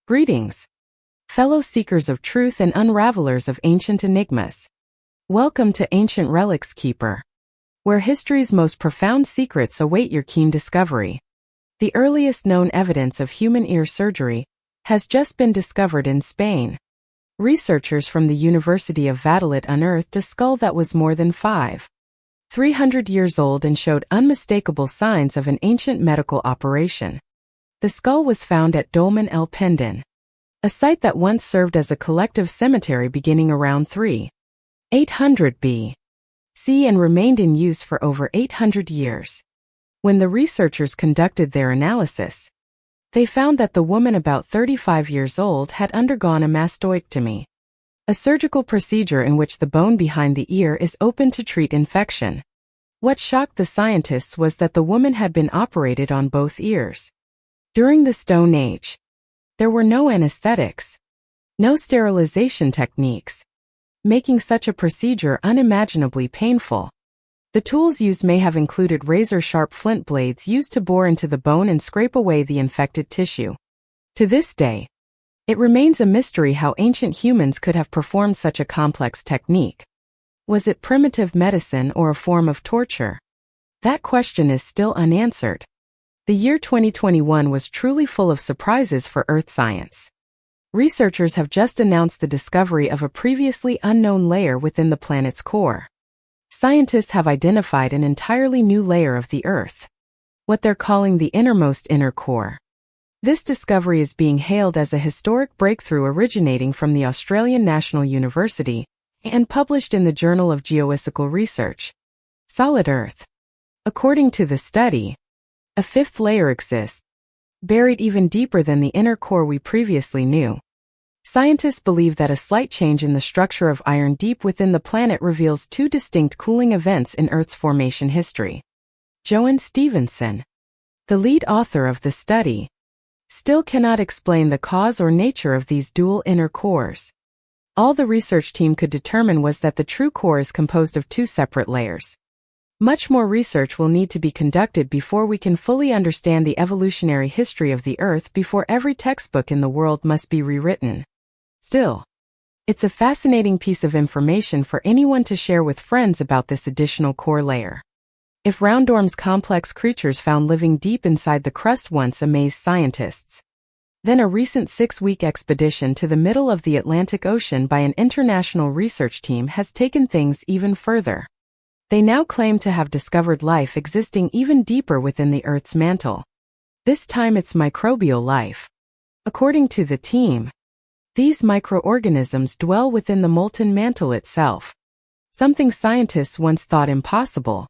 Greetings, fellow seekers of truth and unravelers of ancient enigmas. Welcome to Ancient Relics Keeper, where history's most profound secrets await your keen discovery. The earliest known evidence of human ear surgery has just been discovered in Spain. Researchers from the University of Valladolid unearthed a skull that was more than 300 years old and showed unmistakable signs of an ancient medical operation. The skull was found at Dolmen el Pendon, a site that once served as a collective cemetery beginning around 800 B.C. and remained in use for over 800 years. When the researchers conducted their analysis, they found that the woman, about 35 years old, had undergone a mastoidectomy, a surgical procedure in which the bone behind the ear is opened to treat infection. What shocked the scientists was that the woman had been operated on both ears. During the Stone Age, there were no anesthetics, no sterilization techniques, making such a procedure unimaginably painful. The tools used may have included razor-sharp flint blades used to bore into the bone and scrape away the infected tissue. To this day, it remains a mystery how ancient humans could have performed such a complex technique. Was it primitive medicine or a form of torture? That question is still unanswered. The year 2021 was truly full of surprises for Earth science. Researchers have just announced the discovery of a previously unknown layer within the planet's core. Scientists have identified an entirely new layer of the Earth, what they're calling the innermost inner core. This discovery is being hailed as a historic breakthrough originating from the Australian National University and published in the Journal of Geophysical Research. Solid Earth. According to the study, a fifth layer exists, buried even deeper than the inner core we previously knew. Scientists believe that a slight change in the structure of iron deep within the planet reveals two distinct cooling events in Earth's formation history. Joan Stevenson, the lead author of the study, still cannot explain the cause or nature of these dual inner cores. All the research team could determine was that the true core is composed of two separate layers. Much more research will need to be conducted before we can fully understand the evolutionary history of the Earth. Before every textbook in the world must be rewritten. Still, it's a fascinating piece of information for anyone to share with friends about this additional core layer. If Roundorm's complex creatures found living deep inside the crust once amazed scientists, then a recent 6-week expedition to the middle of the Atlantic Ocean by an international research team has taken things even further. They now claim to have discovered life existing even deeper within the Earth's mantle. This time it's microbial life. According to the team, these microorganisms dwell within the molten mantle itself, something scientists once thought impossible.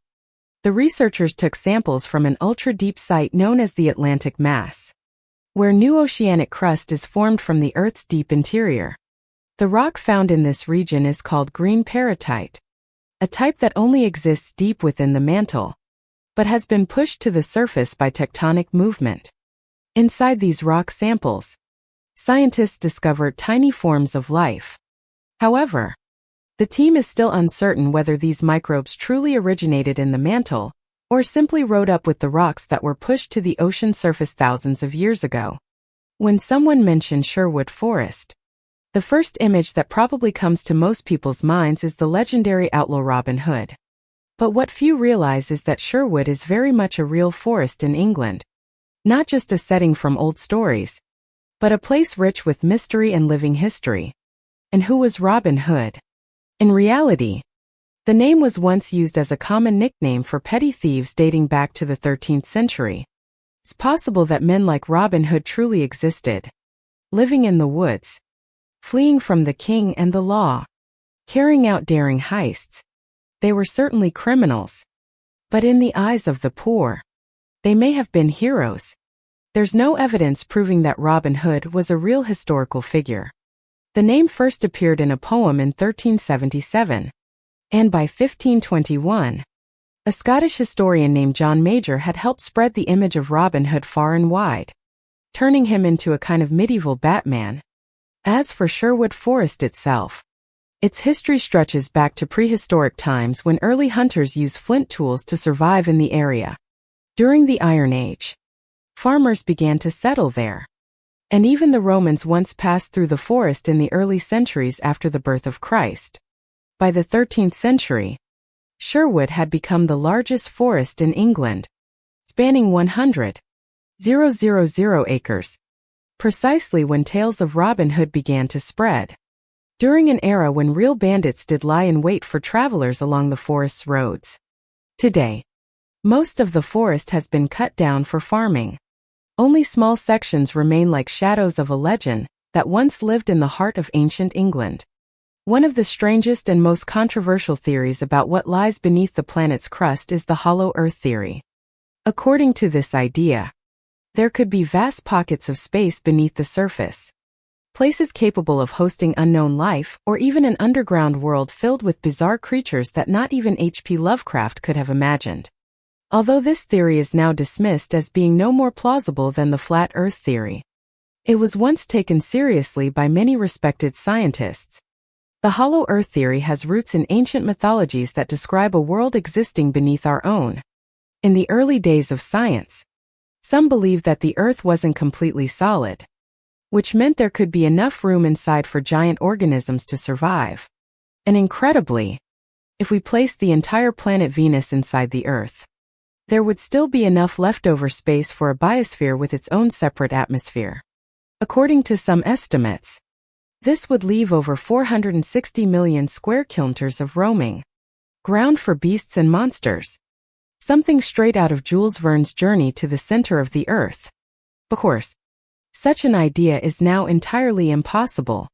The researchers took samples from an ultra-deep site known as the Atlantic Mass, where new oceanic crust is formed from the Earth's deep interior. The rock found in this region is called green peritite, a type that only exists deep within the mantle, but has been pushed to the surface by tectonic movement. Inside these rock samples, scientists discovered tiny forms of life. However, the team is still uncertain whether these microbes truly originated in the mantle, or simply rode up with the rocks that were pushed to the ocean surface thousands of years ago. When someone mentions Sherwood Forest, the first image that probably comes to most people's minds is the legendary outlaw Robin Hood. But what few realize is that Sherwood is very much a real forest in England. Not just a setting from old stories, but a place rich with mystery and living history. And who was Robin Hood? In reality, the name was once used as a common nickname for petty thieves dating back to the 13th century. It's possible that men like Robin Hood truly existed, living in the woods, fleeing from the king and the law, carrying out daring heists. They were certainly criminals. But in the eyes of the poor, they may have been heroes. There's no evidence proving that Robin Hood was a real historical figure. The name first appeared in a poem in 1377, and by 1521, a Scottish historian named John Major had helped spread the image of Robin Hood far and wide, turning him into a kind of medieval Batman. As for Sherwood Forest itself, its history stretches back to prehistoric times when early hunters used flint tools to survive in the area. During the Iron Age, farmers began to settle there. And even the Romans once passed through the forest in the early centuries after the birth of Christ. By the 13th century, Sherwood had become the largest forest in England, spanning 100,000 acres, precisely when tales of Robin Hood began to spread. During an era when real bandits did lie in wait for travelers along the forest's roads. Today, most of the forest has been cut down for farming. Only small sections remain like shadows of a legend that once lived in the heart of ancient England. One of the strangest and most controversial theories about what lies beneath the planet's crust is the hollow Earth theory. According to this idea, there could be vast pockets of space beneath the surface. Places capable of hosting unknown life, or even an underground world filled with bizarre creatures that not even H.P. Lovecraft could have imagined. Although this theory is now dismissed as being no more plausible than the flat Earth theory, it was once taken seriously by many respected scientists. The hollow Earth theory has roots in ancient mythologies that describe a world existing beneath our own. In the early days of science, some believed that the Earth wasn't completely solid, which meant there could be enough room inside for giant organisms to survive. And incredibly, if we placed the entire planet Venus inside the Earth, there would still be enough leftover space for a biosphere with its own separate atmosphere. According to some estimates, this would leave over 460 million square kilometers of roaming ground for beasts and monsters. Something straight out of Jules Verne's Journey to the Center of the Earth. Of course, such an idea is now entirely impossible.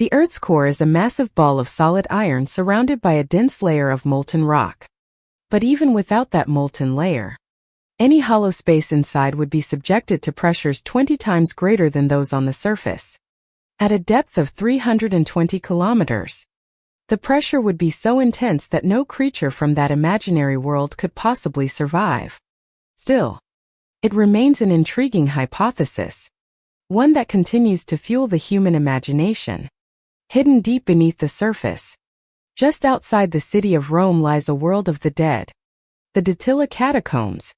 The Earth's core is a massive ball of solid iron surrounded by a dense layer of molten rock. But even without that molten layer, any hollow space inside would be subjected to pressures 20 times greater than those on the surface. At a depth of 320 kilometers, the pressure would be so intense that no creature from that imaginary world could possibly survive. Still, it remains an intriguing hypothesis, one that continues to fuel the human imagination. Hidden deep beneath the surface, just outside the city of Rome, lies a world of the dead. The Dattila Catacombs,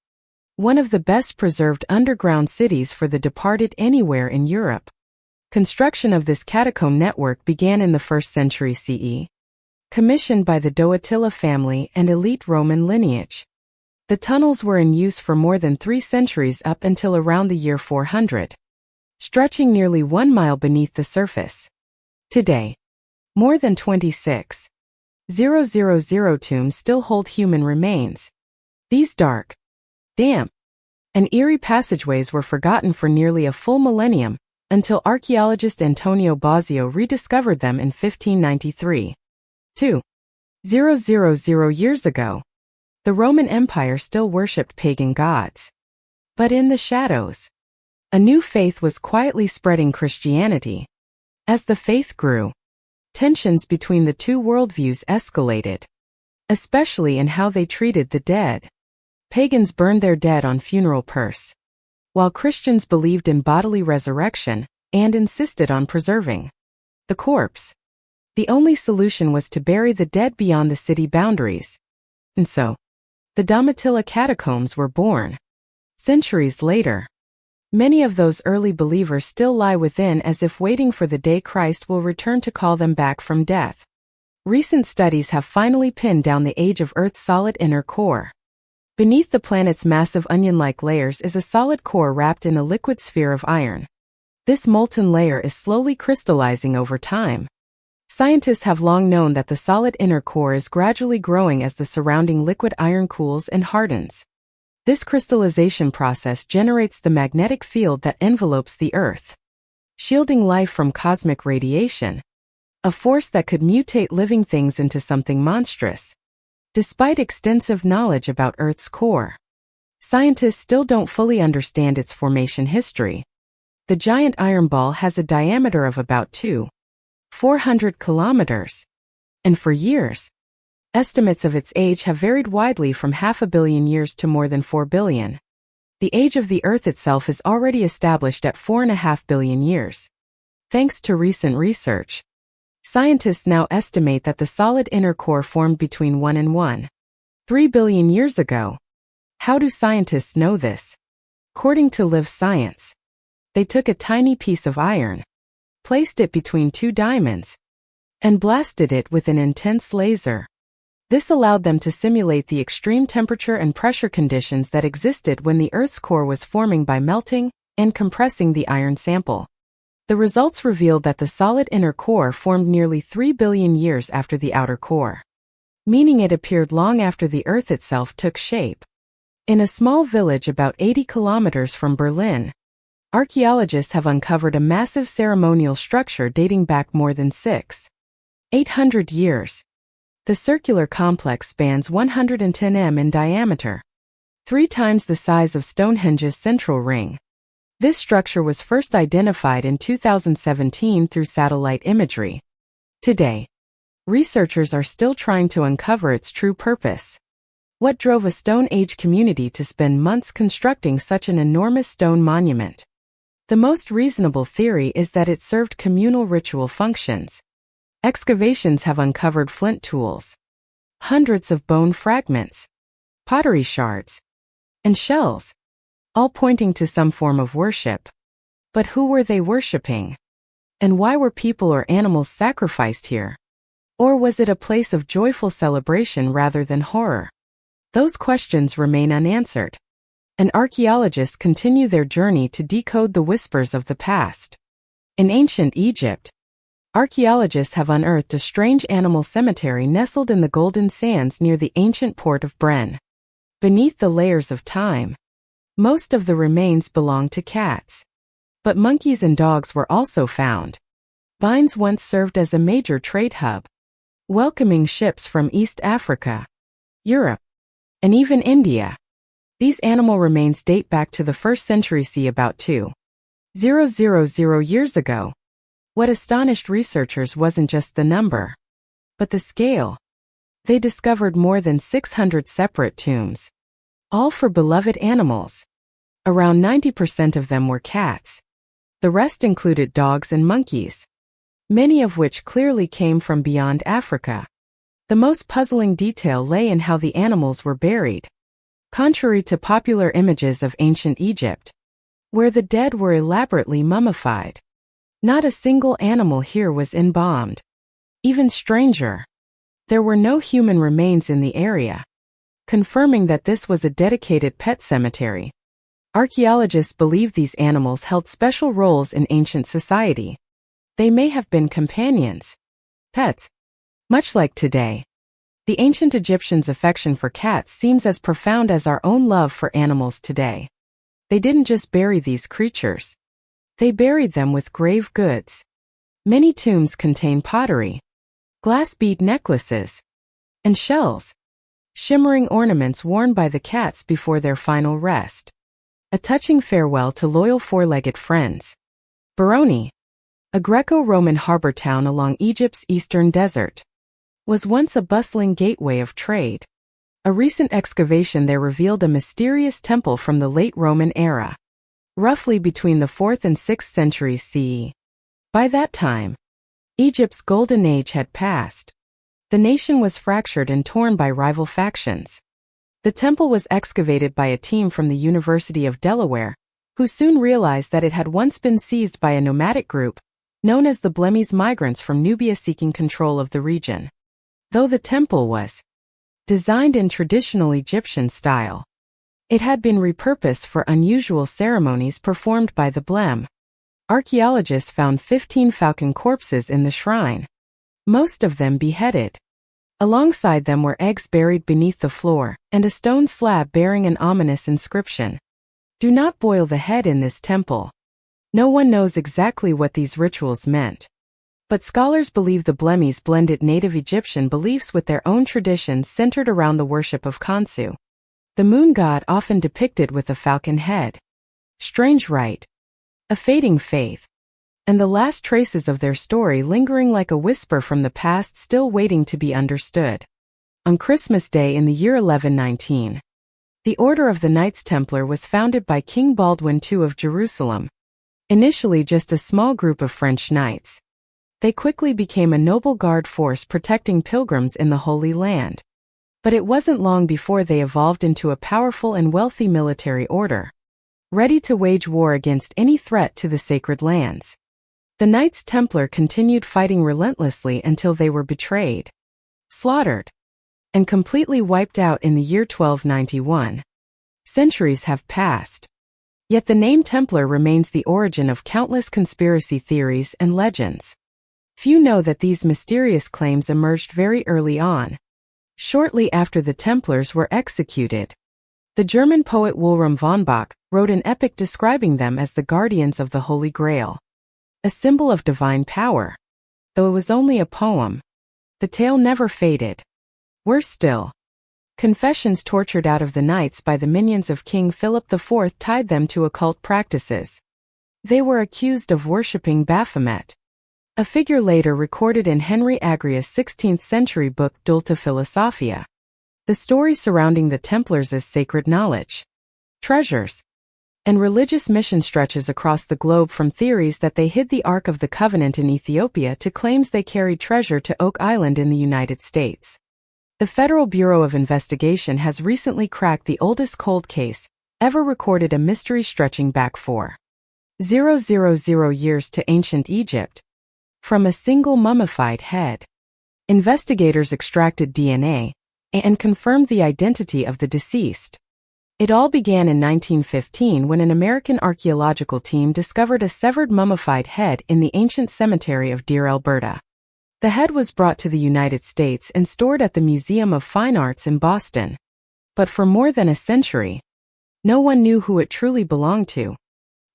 one of the best preserved underground cities for the departed anywhere in Europe. Construction of this catacomb network began in the 1st century CE, commissioned by the Doatilla family and elite Roman lineage. The tunnels were in use for more than 3 centuries up until around the year 400, stretching nearly 1 mile beneath the surface. Today, more than 26,000 tombs still hold human remains. These dark, damp, and eerie passageways were forgotten for nearly a full millennium, until archaeologist Antonio Bosio rediscovered them in 1593. 2,000 years ago, the Roman Empire still worshipped pagan gods. But in the shadows, a new faith was quietly spreading: Christianity. As the faith grew, tensions between the two worldviews escalated, especially in how they treated the dead. Pagans burned their dead on funeral pyres, while Christians believed in bodily resurrection and insisted on preserving the corpse. The only solution was to bury the dead beyond the city boundaries. And so, the Domitilla catacombs were born. Centuries later, many of those early believers still lie within, as if waiting for the day Christ will return to call them back from death. Recent studies have finally pinned down the age of Earth's solid inner core. Beneath the planet's massive onion-like layers is a solid core wrapped in a liquid sphere of iron. This molten layer is slowly crystallizing over time. Scientists have long known that the solid inner core is gradually growing as the surrounding liquid iron cools and hardens. This crystallization process generates the magnetic field that envelopes the Earth, shielding life from cosmic radiation, a force that could mutate living things into something monstrous. Despite extensive knowledge about Earth's core, scientists still don't fully understand its formation history. The giant iron ball has a diameter of about 2,400 kilometers, and for years, estimates of its age have varied widely from 500 million years to more than 4 billion. The age of the Earth itself is already established at 4.5 billion years. Thanks to recent research, scientists now estimate that the solid inner core formed between 1 and 1.3 billion years ago. How do scientists know this? According to Live Science, They took a tiny piece of iron, placed it between two diamonds, and blasted it with an intense laser. This allowed them to simulate the extreme temperature and pressure conditions that existed when the Earth's core was forming by melting and compressing the iron sample. The results revealed that the solid inner core formed nearly 3 billion years after the outer core, meaning it appeared long after the Earth itself took shape. In a small village about 80 kilometers from Berlin, archaeologists have uncovered a massive ceremonial structure dating back more than 800 years. The circular complex spans 110 m in diameter, 3 times the size of Stonehenge's central ring. This structure was first identified in 2017 through satellite imagery. Today, researchers are still trying to uncover its true purpose. What drove a Stone Age community to spend months constructing such an enormous stone monument? The most reasonable theory is that it served communal ritual functions. Excavations have uncovered flint tools, hundreds of bone fragments, pottery shards, and shells, all pointing to some form of worship. But who were they worshipping? And why were people or animals sacrificed here? Or was it a place of joyful celebration rather than horror? Those questions remain unanswered, and archaeologists continue their journey to decode the whispers of the past. In ancient Egypt, archaeologists have unearthed a strange animal cemetery nestled in the golden sands near the ancient port of Bren. Beneath the layers of time, most of the remains belonged to cats. But monkeys and dogs were also found. Vines once served as a major trade hub, welcoming ships from East Africa, Europe, and even India. These animal remains date back to the 1st century CE, about 2,000 years ago. What astonished researchers wasn't just the number, but the scale. They discovered more than 600 separate tombs, all for beloved animals. Around 90% of them were cats. The rest included dogs and monkeys, many of which clearly came from beyond Africa. The most puzzling detail lay in how the animals were buried. Contrary to popular images of ancient Egypt, where the dead were elaborately mummified, not a single animal here was embalmed. Even stranger, there were no human remains in the area, confirming that this was a dedicated pet cemetery. Archaeologists believe these animals held special roles in ancient society. They may have been companions, pets, much like today. The ancient Egyptians' affection for cats seems as profound as our own love for animals today. They didn't just bury these creatures. They buried them with grave goods. Many tombs contain pottery, glass bead necklaces, and shells, shimmering ornaments worn by the cats before their final rest. A touching farewell to loyal four-legged friends. Baroni, a Greco-Roman harbor town along Egypt's eastern desert, was once a bustling gateway of trade. A recent excavation there revealed a mysterious temple from the late Roman era, roughly between the 4th and 6th centuries CE. By that time, Egypt's golden age had passed. The nation was fractured and torn by rival factions. The temple was excavated by a team from the University of Delaware, who soon realized that it had once been seized by a nomadic group, known as the Blemmyes migrants from Nubia seeking control of the region. Though the temple was designed in traditional Egyptian style, it had been repurposed for unusual ceremonies performed by the Blem. Archaeologists found 15 falcon corpses in the shrine, most of them beheaded. Alongside them were eggs buried beneath the floor, and a stone slab bearing an ominous inscription. "Do not boil the head in this temple." No one knows exactly what these rituals meant, but scholars believe the Blemmyes blended native Egyptian beliefs with their own traditions centered around the worship of Khonsu, the moon god often depicted with a falcon head. Strange rite, a fading faith, and the last traces of their story lingering like a whisper from the past still waiting to be understood. On Christmas Day in the year 1119, the Order of the Knights Templar was founded by King Baldwin II of Jerusalem. Initially just a small group of French knights, they quickly became a noble guard force protecting pilgrims in the Holy Land. But it wasn't long before they evolved into a powerful and wealthy military order. ready to wage war against any threat to the sacred lands. The Knights Templar continued fighting relentlessly until they were betrayed, slaughtered, and completely wiped out in the year 1291. Centuries have passed. Yet the name Templar remains the origin of countless conspiracy theories and legends. Few know that these mysterious claims emerged very early on, shortly after the Templars were executed. The German poet Wilhelm von Bach wrote an epic describing them as the guardians of the Holy Grail, a symbol of divine power. Though it was only a poem, the tale never faded. Worse still, confessions tortured out of the knights by the minions of King Philip IV tied them to occult practices. They were accused of worshipping Baphomet, a figure later recorded in Henry Agria's 16th-century book Dulta Philosophia. The story surrounding the Templars as sacred knowledge, treasures, and religious mission stretches across the globe, from theories that they hid the Ark of the Covenant in Ethiopia to claims they carried treasure to Oak Island in the United States. The Federal Bureau of Investigation has recently cracked the oldest cold case ever recorded, a mystery stretching back 4,000 years to ancient Egypt. From a single mummified head, investigators extracted DNA and confirmed the identity of the deceased. It all began in 1915 when an American archaeological team discovered a severed mummified head in the ancient cemetery of Deer, Alberta. The head was brought to the United States and stored at the Museum of Fine Arts in Boston. But for more than a century, no one knew who it truly belonged to.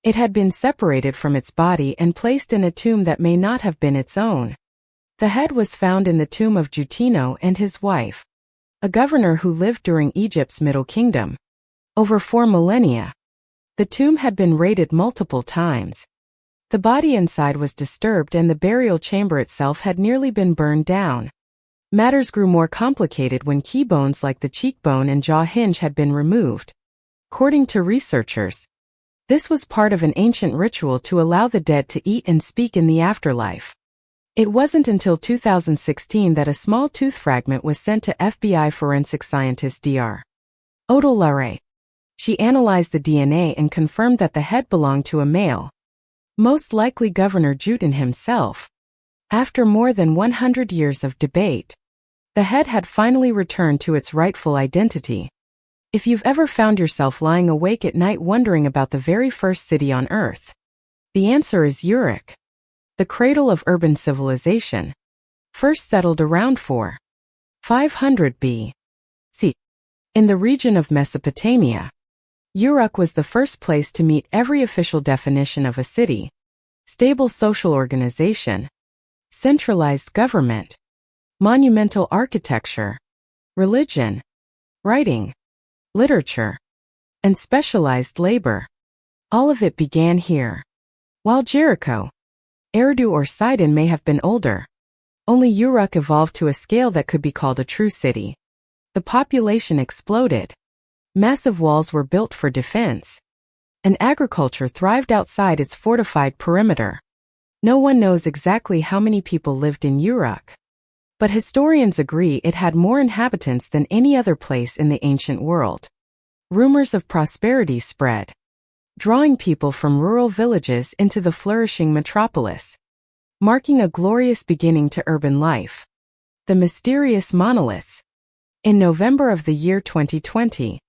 It had been separated from its body and placed in a tomb that may not have been its own. The head was found in the tomb of Jutino and his wife, a governor who lived during Egypt's Middle Kingdom. Over 4 millennia, the tomb had been raided multiple times. The body inside was disturbed and the burial chamber itself had nearly been burned down. Matters grew more complicated when key bones like the cheekbone and jaw hinge had been removed. According to researchers, this was part of an ancient ritual to allow the dead to eat and speak in the afterlife. It wasn't until 2016 that a small tooth fragment was sent to FBI forensic scientist Dr. Odolare. She analyzed the DNA and confirmed that the head belonged to a male, most likely Governor Jutin himself. After more than 100 years of debate, the head had finally returned to its rightful identity. If you've ever found yourself lying awake at night wondering about the very first city on Earth, the answer is Uruk, the cradle of urban civilization, first settled around 4,500 B.C. in the region of Mesopotamia. Uruk was the first place to meet every official definition of a city: stable social organization, centralized government, monumental architecture, religion, writing, literature, and specialized labor. All of it began here. While Jericho, Eridu, or Sidon may have been older, only Uruk evolved to a scale that could be called a true city. The population exploded. Massive walls were built for defense, and agriculture thrived outside its fortified perimeter. No one knows exactly how many people lived in Uruk, but historians agree it had more inhabitants than any other place in the ancient world. Rumors of prosperity spread, drawing people from rural villages into the flourishing metropolis, marking a glorious beginning to urban life. The mysterious monoliths. In November of the year 2020,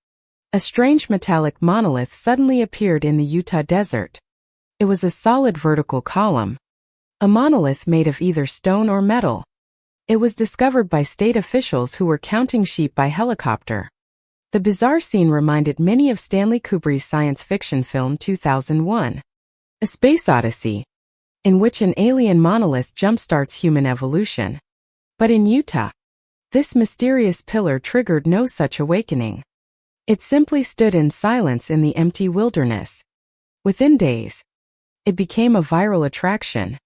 a strange metallic monolith suddenly appeared in the Utah desert. It was a solid vertical column, a monolith made of either stone or metal. It was discovered by state officials who were counting sheep by helicopter. The bizarre scene reminded many of Stanley Kubrick's science fiction film 2001, A Space Odyssey, in which an alien monolith jumpstarts human evolution. But in Utah, this mysterious pillar triggered no such awakening. It simply stood in silence in the empty wilderness. Within days, it became a viral attraction.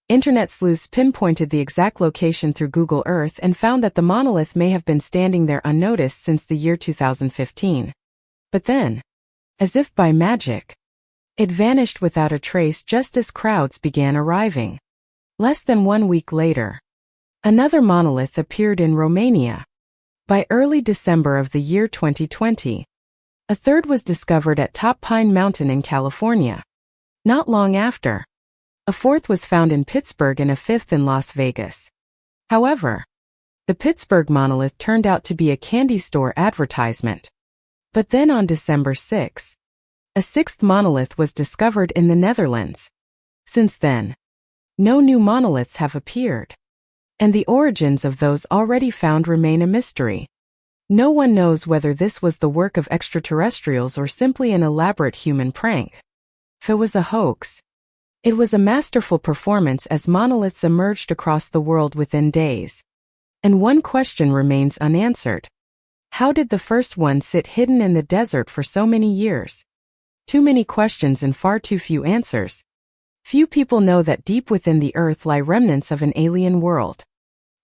Internet sleuths pinpointed the exact location through Google Earth and found that the monolith may have been standing there unnoticed since the year 2015. But then, as if by magic, it vanished without a trace just as crowds began arriving. Less than 1 week later, another monolith appeared in Romania. By early December of the year 2020, A third was discovered at Top Pine Mountain in California. Not long after, a fourth was found in Pittsburgh and a fifth in Las Vegas. However, the Pittsburgh monolith turned out to be a candy store advertisement. But then on December 6, a sixth monolith was discovered in the Netherlands. Since then, no new monoliths have appeared, and the origins of those already found remain a mystery. No one knows whether this was the work of extraterrestrials or simply an elaborate human prank. If it was a hoax, it was a masterful performance as monoliths emerged across the world within days. And one question remains unanswered. How did the first one sit hidden in the desert for so many years? Too many questions and far too few answers. Few people know that deep within the Earth lie remnants of an alien world.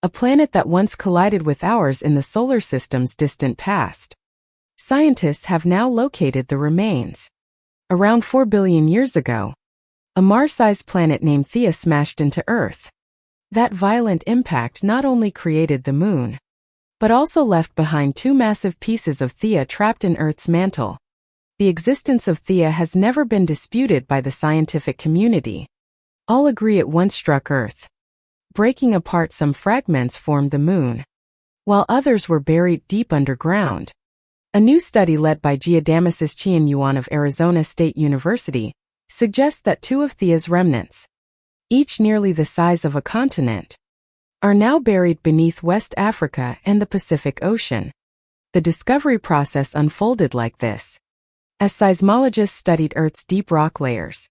A planet that once collided with ours in the solar system's distant past. Scientists have now located the remains. Around 4 billion years ago, a Mars-sized planet named Theia smashed into Earth. That violent impact not only created the Moon, but also left behind two massive pieces of Theia trapped in Earth's mantle. The existence of Theia has never been disputed by the scientific community. All agree it once struck Earth. Breaking apart, some fragments formed the Moon, while others were buried deep underground. A new study led by Geodamicus Qianyuan of Arizona State University suggests that two of Theia's remnants, each nearly the size of a continent, are now buried beneath West Africa and the Pacific Ocean. The discovery process unfolded like this. As seismologists studied Earth's deep rock layers,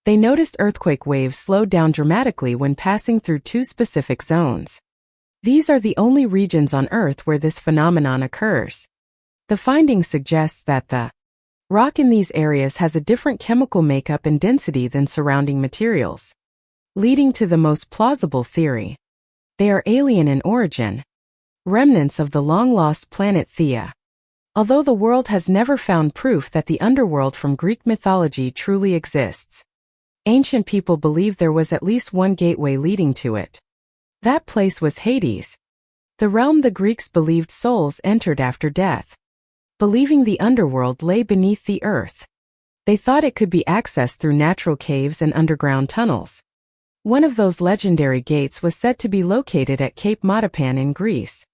they noticed earthquake waves slowed down dramatically when passing through two specific zones. These are the only regions on Earth where this phenomenon occurs. The finding suggests that the rock in these areas has a different chemical makeup and density than surrounding materials, leading to the most plausible theory. They are alien in origin, remnants of the long-lost planet Theia. Although the world has never found proof that the underworld from Greek mythology truly exists, ancient people believed there was at least one gateway leading to it. That place was Hades, the realm the Greeks believed souls entered after death. Believing the underworld lay beneath the earth, they thought it could be accessed through natural caves and underground tunnels. One of those legendary gates was said to be located at Cape Matapan in Greece.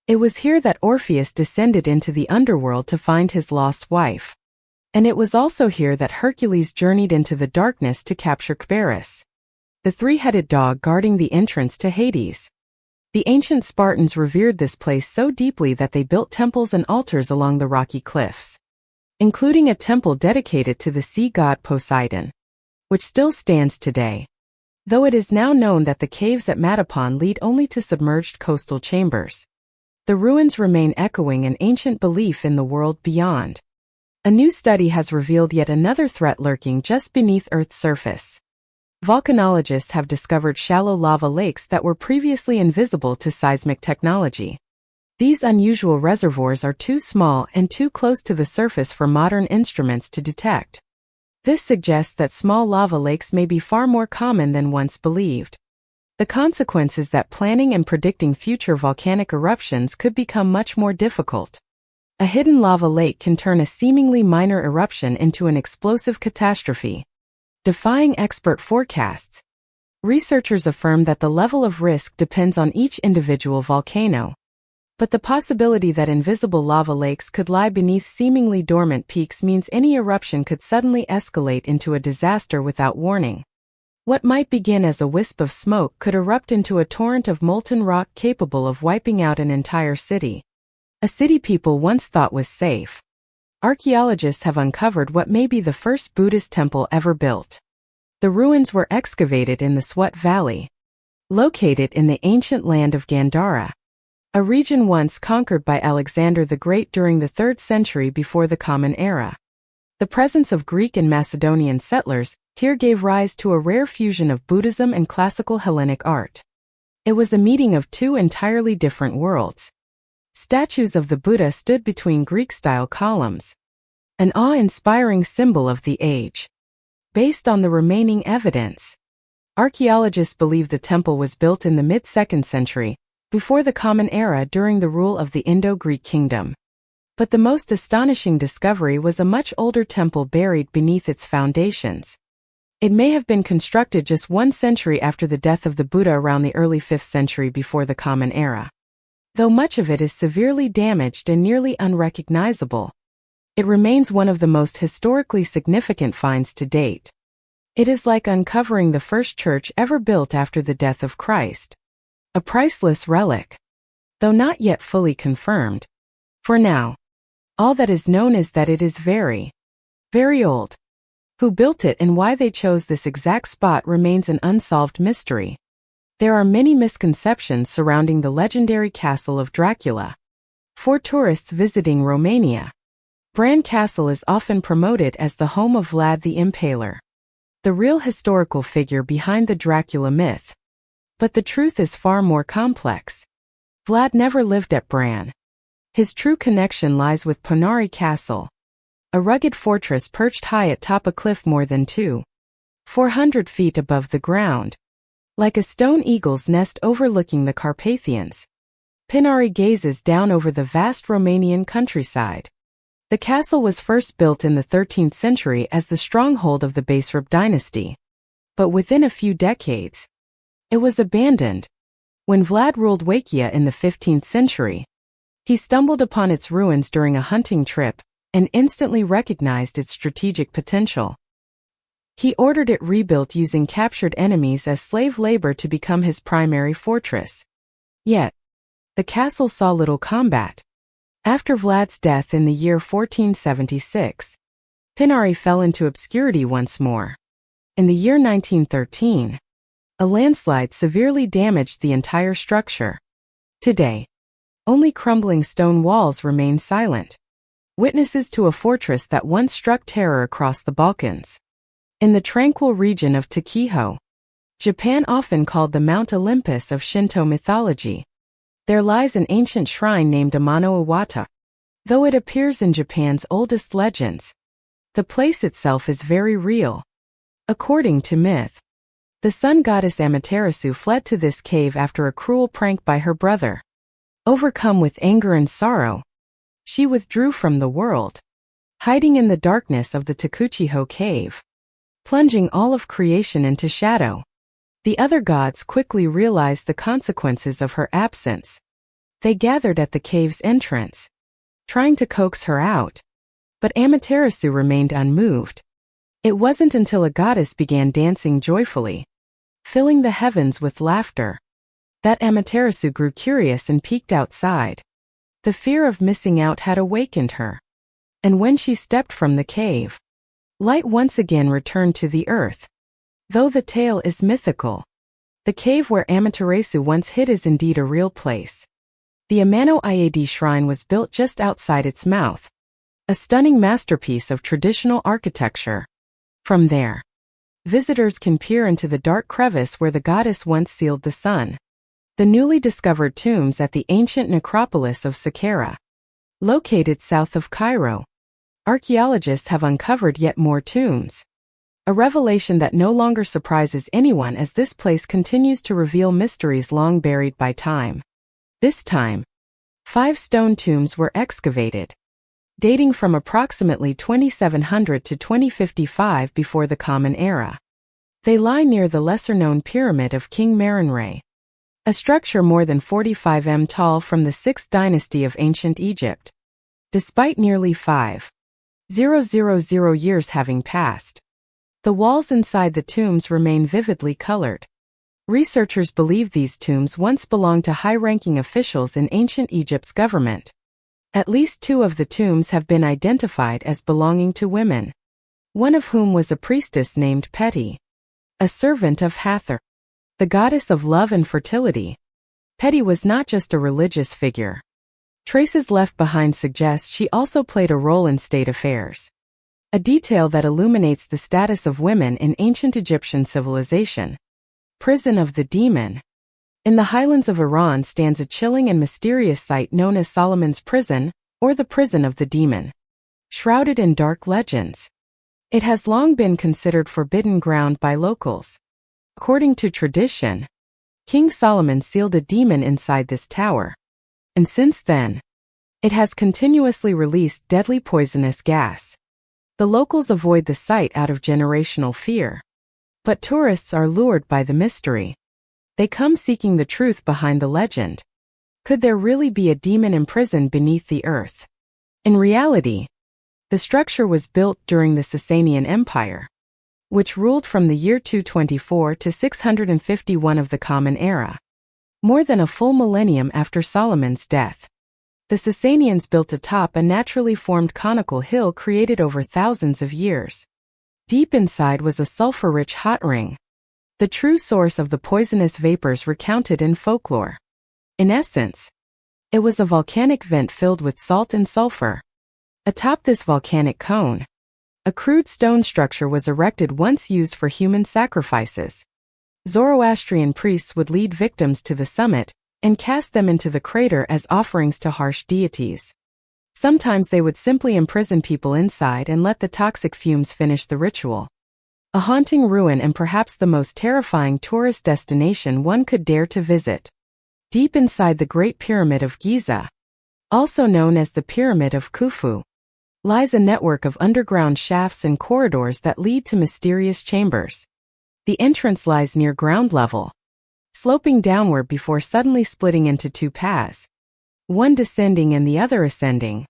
It was here that Orpheus descended into the underworld to find his lost wife. And it was also here that Hercules journeyed into the darkness to capture Cerberus, the three-headed dog guarding the entrance to Hades. The ancient Spartans revered this place so deeply that they built temples and altars along the rocky cliffs, including a temple dedicated to the sea god Poseidon, which still stands today, though it is now known that the caves at Matapan lead only to submerged coastal chambers. The ruins remain echoing an ancient belief in the world beyond. A new study has revealed yet another threat lurking just beneath Earth's surface. Volcanologists have discovered shallow lava lakes that were previously invisible to seismic technology. These unusual reservoirs are too small and too close to the surface for modern instruments to detect. This suggests that small lava lakes may be far more common than once believed. The consequence is that planning and predicting future volcanic eruptions could become much more difficult. A hidden lava lake can turn a seemingly minor eruption into an explosive catastrophe, defying expert forecasts. Researchers affirm that the level of risk depends on each individual volcano, but the possibility that invisible lava lakes could lie beneath seemingly dormant peaks means any eruption could suddenly escalate into a disaster without warning. What might begin as a wisp of smoke could erupt into a torrent of molten rock capable of wiping out an entire city. A city people once thought was safe. Archaeologists have uncovered what may be the first Buddhist temple ever built. The ruins were excavated in the Swat Valley, located in the ancient land of Gandhara, a region once conquered by Alexander the Great during the 3rd century before the Common Era. The presence of Greek and Macedonian settlers here gave rise to a rare fusion of Buddhism and classical Hellenic art. It was a meeting of two entirely different worlds. Statues of the Buddha stood between Greek-style columns, an awe-inspiring symbol of the age. Based on the remaining evidence, archaeologists believe the temple was built in the mid-2nd century, before the Common Era during the rule of the Indo-Greek kingdom. But the most astonishing discovery was a much older temple buried beneath its foundations. It may have been constructed just 1 century after the death of the Buddha, around the early 5th century before the Common Era. Though much of it is severely damaged and nearly unrecognizable, it remains one of the most historically significant finds to date. It is like uncovering the first church ever built after the death of Christ. A priceless relic, though not yet fully confirmed. For now, all that is known is that it is very, very old. Who built it and why they chose this exact spot remains an unsolved mystery. There are many misconceptions surrounding the legendary castle of Dracula. For tourists visiting Romania, Bran Castle is often promoted as the home of Vlad the Impaler, the real historical figure behind the Dracula myth. But the truth is far more complex. Vlad never lived at Bran. His true connection lies with Ponari Castle, a rugged fortress perched high atop a cliff more than 400 feet above the ground. Like a stone eagle's nest overlooking the Carpathians, Ponari gazes down over the vast Romanian countryside. The castle was first built in the 13th century as the stronghold of the Basarab dynasty. But within a few decades, it was abandoned. When Vlad ruled Wallachia in the 15th century, he stumbled upon its ruins during a hunting trip and instantly recognized its strategic potential. He ordered it rebuilt using captured enemies as slave labor to become his primary fortress. Yet, the castle saw little combat. After Vlad's death in the year 1476, Ponari fell into obscurity once more. In the year 1913, a landslide severely damaged the entire structure. Today, only crumbling stone walls remain silent, witnesses to a fortress that once struck terror across the Balkans. In the tranquil region of Takiho, Japan, often called the Mount Olympus of Shinto mythology, there lies an ancient shrine named Amano Iwata. Though it appears in Japan's oldest legends, the place itself is very real. According to myth, the sun goddess Amaterasu fled to this cave after a cruel prank by her brother. Overcome with anger and sorrow, she withdrew from the world, hiding in the darkness of the Takuchiho cave, plunging all of creation into shadow. The other gods quickly realized the consequences of her absence. They gathered at the cave's entrance, trying to coax her out. But Amaterasu remained unmoved. It wasn't until a goddess began dancing joyfully, filling the heavens with laughter, that Amaterasu grew curious and peeked outside. The fear of missing out had awakened her. And when she stepped from the cave, light once again returned to the earth. Though the tale is mythical, the cave where Amaterasu once hid is indeed a real place. The Amano Iwata shrine was built just outside its mouth, a stunning masterpiece of traditional architecture. From there, visitors can peer into the dark crevice where the goddess once sealed the sun. The newly discovered tombs at the ancient necropolis of Saqqara, located south of Cairo. Archaeologists have uncovered yet more tombs. A revelation that no longer surprises anyone, as this place continues to reveal mysteries long buried by time. This time, 5 stone tombs were excavated, dating from approximately 2700 to 2055 before the Common Era. They lie near the lesser-known Pyramid of King Merenre, a structure more than 45 m tall from the 6th dynasty of ancient Egypt. Despite nearly 5,000 years having passed, the walls inside the tombs remain vividly colored. Researchers believe these tombs once belonged to high-ranking officials in ancient Egypt's government. At least 2 of the tombs have been identified as belonging to women, one of whom was a priestess named Peti, a servant of Hathor, the goddess of love and fertility. Peti was not just a religious figure. Traces left behind suggest she also played a role in state affairs, a detail that illuminates the status of women in ancient Egyptian civilization. Prison of the Demon. In the highlands of Iran stands a chilling and mysterious site known as Solomon's Prison, or the Prison of the Demon. Shrouded in dark legends, it has long been considered forbidden ground by locals. According to tradition, King Solomon sealed a demon inside this tower, and since then, It has continuously released deadly poisonous gas. The locals avoid the site out of generational fear. But tourists are lured by the mystery. They come seeking the truth behind the legend. Could there really be a demon imprisoned beneath the earth? In reality, the structure was built during the Sasanian Empire, which ruled from the year 224 to 651 of the Common Era, more than a full millennium after Solomon's death. The Sasanians built atop a naturally formed conical hill created over thousands of years. Deep inside was a sulfur-rich hot ring, the true source of the poisonous vapors recounted in folklore. In essence, it was a volcanic vent filled with salt and sulfur. Atop this volcanic cone, a crude stone structure was erected once used for human sacrifices. Zoroastrian priests would lead victims to the summit and cast them into the crater as offerings to harsh deities. Sometimes they would simply imprison people inside and let the toxic fumes finish the ritual. A haunting ruin and perhaps the most terrifying tourist destination one could dare to visit. Deep inside the Great Pyramid of Giza, also known as the Pyramid of Khufu, lies a network of underground shafts and corridors that lead to mysterious chambers. The entrance lies near ground level, sloping downward before suddenly splitting into two paths, one descending and the other ascending.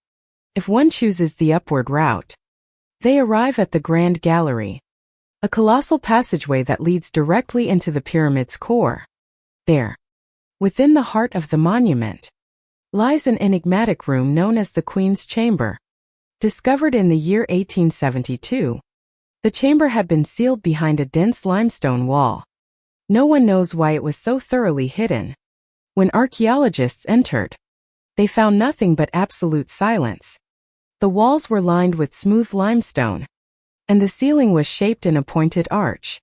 If one chooses the upward route, they arrive at the Grand Gallery, a colossal passageway that leads directly into the pyramid's core. There, within the heart of the monument, lies an enigmatic room known as the Queen's Chamber. Discovered in the year 1872, the chamber had been sealed behind a dense limestone wall. No one knows why it was so thoroughly hidden. When archaeologists entered, they found nothing but absolute silence. The walls were lined with smooth limestone, and the ceiling was shaped in a pointed arch.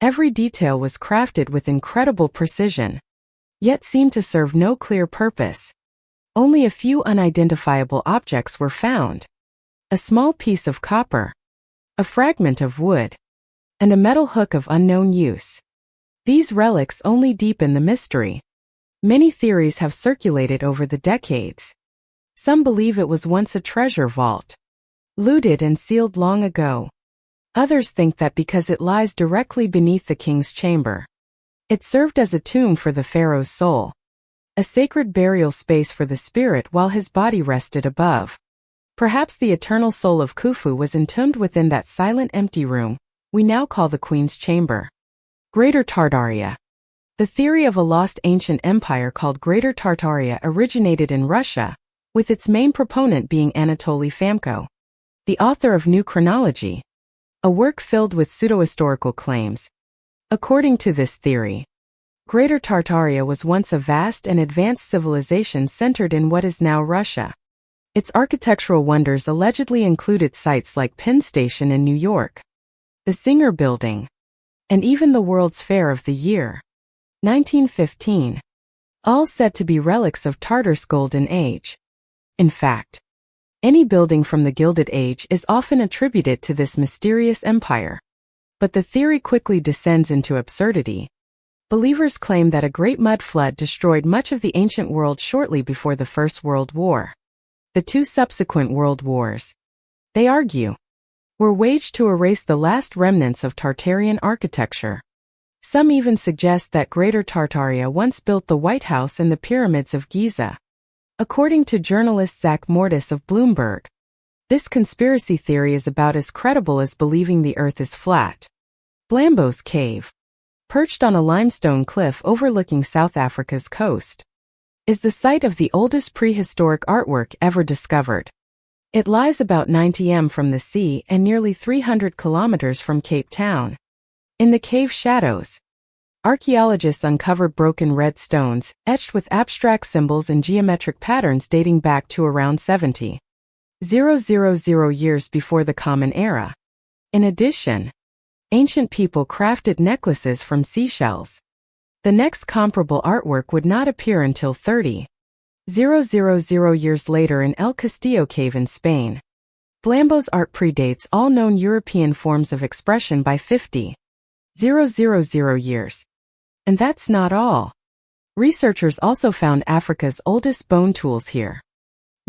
Every detail was crafted with incredible precision, yet seemed to serve no clear purpose. Only a few unidentifiable objects were found. A small piece of copper, a fragment of wood, and a metal hook of unknown use. These relics only deepen the mystery. Many theories have circulated over the decades. Some believe it was once a treasure vault, looted and sealed long ago. Others think that because it lies directly beneath the king's chamber, it served as a tomb for the pharaoh's soul, a sacred burial space for the spirit while his body rested above. Perhaps the eternal soul of Khufu was entombed within that silent empty room we now call the Queen's Chamber. Greater Tartaria. The theory of a lost ancient empire called Greater Tartaria originated in Russia, with its main proponent being Anatoly Famko, the author of New Chronology, a work filled with pseudo-historical claims. According to this theory, Greater Tartaria was once a vast and advanced civilization centered in what is now Russia. Its architectural wonders allegedly included sites like Penn Station in New York, the Singer Building, and even the World's Fair of the year 1915, all said to be relics of Tartar's golden age. In fact, any building from the Gilded Age is often attributed to this mysterious empire. But the theory quickly descends into absurdity. Believers claim that a great mud flood destroyed much of the ancient world shortly before the First World War. The two subsequent world wars, they argue, were waged to erase the last remnants of Tartarian architecture. Some even suggest that Greater Tartaria once built the White House and the pyramids of Giza. According to journalist Zach Mortis of Bloomberg, this conspiracy theory is about as credible as believing the Earth is flat. Blambo's Cave, perched on a limestone cliff overlooking South Africa's coast, is the site of the oldest prehistoric artwork ever discovered. It lies about 90 m from the sea and nearly 300 kilometers from Cape Town. In the cave shadows, archaeologists uncovered broken red stones, etched with abstract symbols and geometric patterns dating back to around 70,000 years before the Common Era. In addition, ancient people crafted necklaces from seashells. The next comparable artwork would not appear until 30,000 years later in El Castillo Cave in Spain. Blambo's art predates all known European forms of expression by 50,000 years. And that's not all. Researchers also found Africa's oldest bone tools here.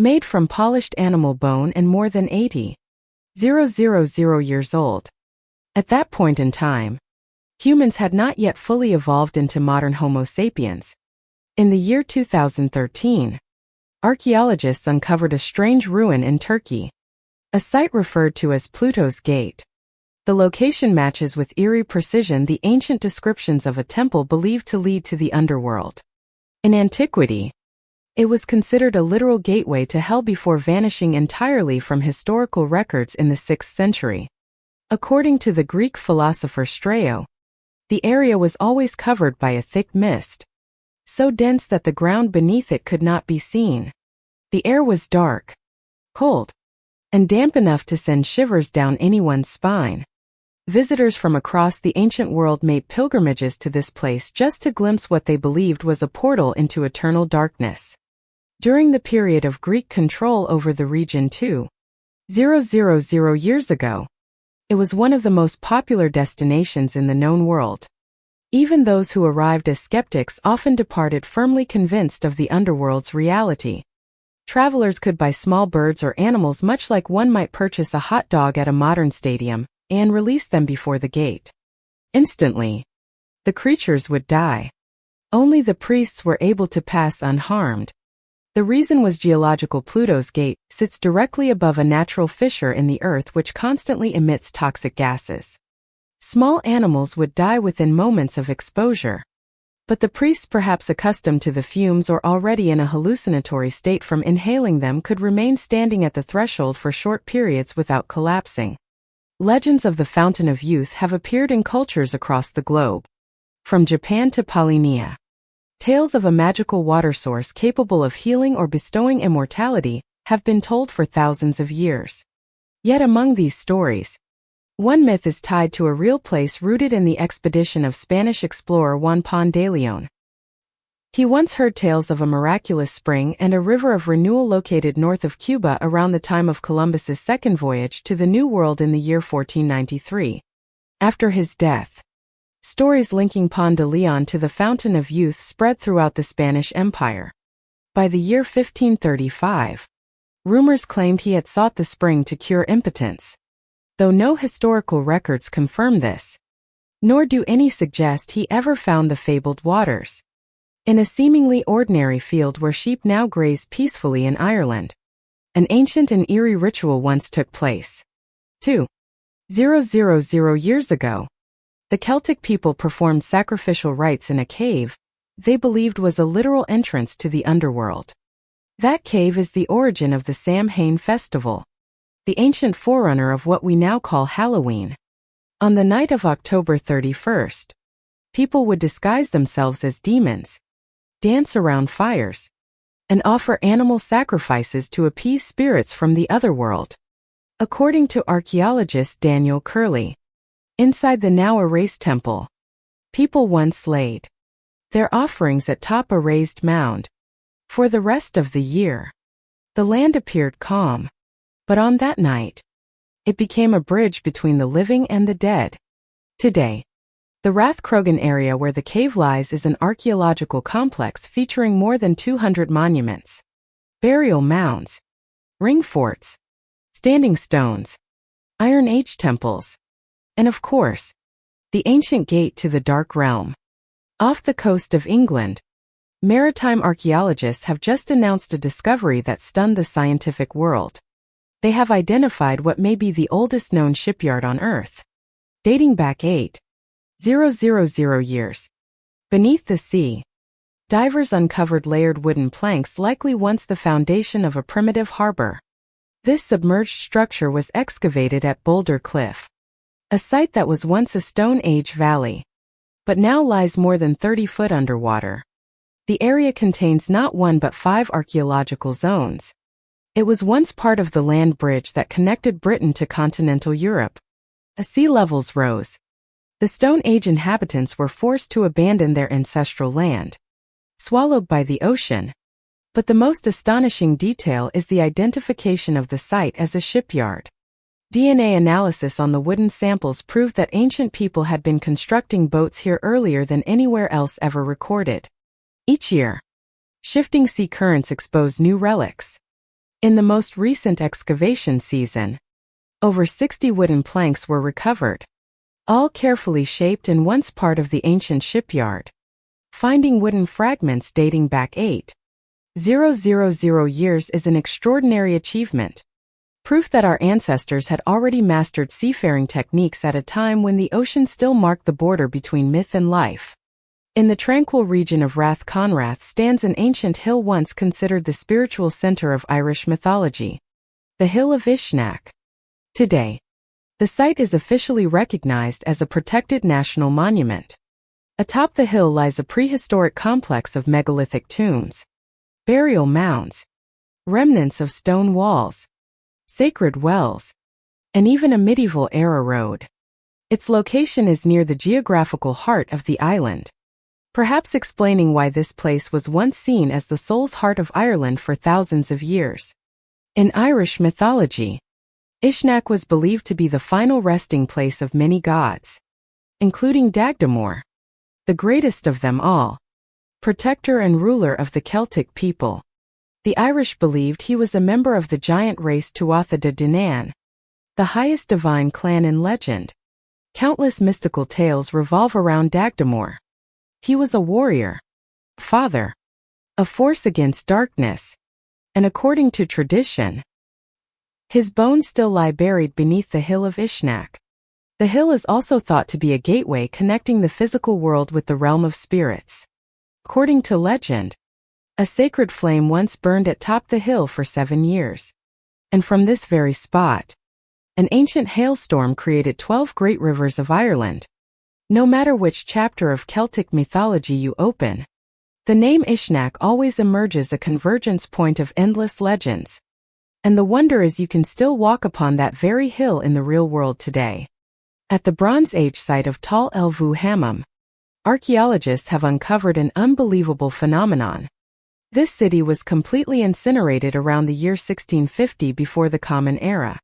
Made from polished animal bone and more than 80,000 years old. At that point in time, humans had not yet fully evolved into modern Homo sapiens. In the year 2013, archaeologists uncovered a strange ruin in Turkey, a site referred to as Pluto's Gate. The location matches with eerie precision the ancient descriptions of a temple believed to lead to the underworld. In antiquity, it was considered a literal gateway to hell before vanishing entirely from historical records in the 6th century. According to the Greek philosopher Strato, the area was always covered by a thick mist, so dense that the ground beneath it could not be seen. The air was dark, cold, and damp enough to send shivers down anyone's spine. Visitors from across the ancient world made pilgrimages to this place just to glimpse what they believed was a portal into eternal darkness. During the period of Greek control over the region 2,000 years ago, it was one of the most popular destinations in the known world. Even those who arrived as skeptics often departed firmly convinced of the underworld's reality. Travelers could buy small birds or animals much like one might purchase a hot dog at a modern stadium, and release them before the gate. Instantly, the creatures would die. Only the priests were able to pass unharmed. The reason was geological. Pluto's Gate sits directly above a natural fissure in the earth which constantly emits toxic gases. Small animals would die within moments of exposure. But the priests, perhaps accustomed to the fumes or already in a hallucinatory state from inhaling them, could remain standing at the threshold for short periods without collapsing. Legends of the Fountain of Youth have appeared in cultures across the globe. From Japan to Polynesia, tales of a magical water source capable of healing or bestowing immortality have been told for thousands of years. Yet among these stories, one myth is tied to a real place rooted in the expedition of Spanish explorer Juan Pon de León. He once heard tales of a miraculous spring and a river of renewal located north of Cuba around the time of Columbus's second voyage to the New World in the year 1493. After his death, stories linking Pon de León to the Fountain of Youth spread throughout the Spanish Empire. By the year 1535, rumors claimed he had sought the spring to cure impotence, though no historical records confirm this, nor do any suggest he ever found the fabled waters. In a seemingly ordinary field where sheep now graze peacefully in Ireland, an ancient and eerie ritual once took place. 2,000 years ago, the Celtic people performed sacrificial rites in a cave they believed was a literal entrance to the underworld. That cave is the origin of the Samhain festival, the ancient forerunner of what we now call Halloween. On the night of October 31st, people would disguise themselves as demons, dance around fires, and offer animal sacrifices to appease spirits from the otherworld. According to archaeologist Daniel Curley, inside the now erased temple, people once laid their offerings atop a raised mound. For the rest of the year, the land appeared calm, but on that night, it became a bridge between the living and the dead. Today, the Rathcrogan area where the cave lies is an archaeological complex featuring more than 200 monuments, burial mounds, ring forts, standing stones, Iron Age temples, and of course, the ancient gate to the Dark Realm. Off the coast of England, maritime archaeologists have just announced a discovery that stunned the scientific world. They have identified what may be the oldest known shipyard on Earth, dating back 8,000 years. Beneath the sea, divers uncovered layered wooden planks, likely once the foundation of a primitive harbor. This submerged structure was excavated at Boulder Cliff, a site that was once a Stone Age valley, but now lies more than 30 feet underwater. The area contains not one but 5 archaeological zones. It was once part of the land bridge that connected Britain to continental Europe. As sea levels rose, the Stone Age inhabitants were forced to abandon their ancestral land, swallowed by the ocean. But the most astonishing detail is the identification of the site as a shipyard. DNA analysis on the wooden samples proved that ancient people had been constructing boats here earlier than anywhere else ever recorded. Each year, shifting sea currents expose new relics. In the most recent excavation season, over 60 wooden planks were recovered, all carefully shaped and once part of the ancient shipyard. Finding wooden fragments dating back 8,000 years is an extraordinary achievement, proof that our ancestors had already mastered seafaring techniques at a time when the ocean still marked the border between myth and life. In the tranquil region of Rath Conrath stands an ancient hill once considered the spiritual center of Irish mythology, the Hill of Uisneach. Today, the site is officially recognized as a protected national monument. Atop the hill lies a prehistoric complex of megalithic tombs, burial mounds, remnants of stone walls, sacred wells, and even a medieval-era road. Its location is near the geographical heart of the island, perhaps explaining why this place was once seen as the soul's heart of Ireland for thousands of years. In Irish mythology, Uisneach was believed to be the final resting place of many gods, including Dagdamor, the greatest of them all, protector and ruler of the Celtic people. The Irish believed he was a member of the giant race Tuatha De Danann, the highest divine clan in legend. Countless mystical tales revolve around Dagdamor. He was a warrior, father, a force against darkness, and according to tradition, his bones still lie buried beneath the Hill of Uisneach. The hill is also thought to be a gateway connecting the physical world with the realm of spirits. According to legend, a sacred flame once burned atop the hill for 7 years. And from this very spot, an ancient hailstorm created 12 great rivers of Ireland. No matter which chapter of Celtic mythology you open, the name Uisneach always emerges a convergence point of endless legends. And the wonder is you can still walk upon that very hill in the real world today. At the Bronze Age site of Tal El Vu Hammam, archaeologists have uncovered an unbelievable phenomenon. This city was completely incinerated around the year 1650 before the Common Era.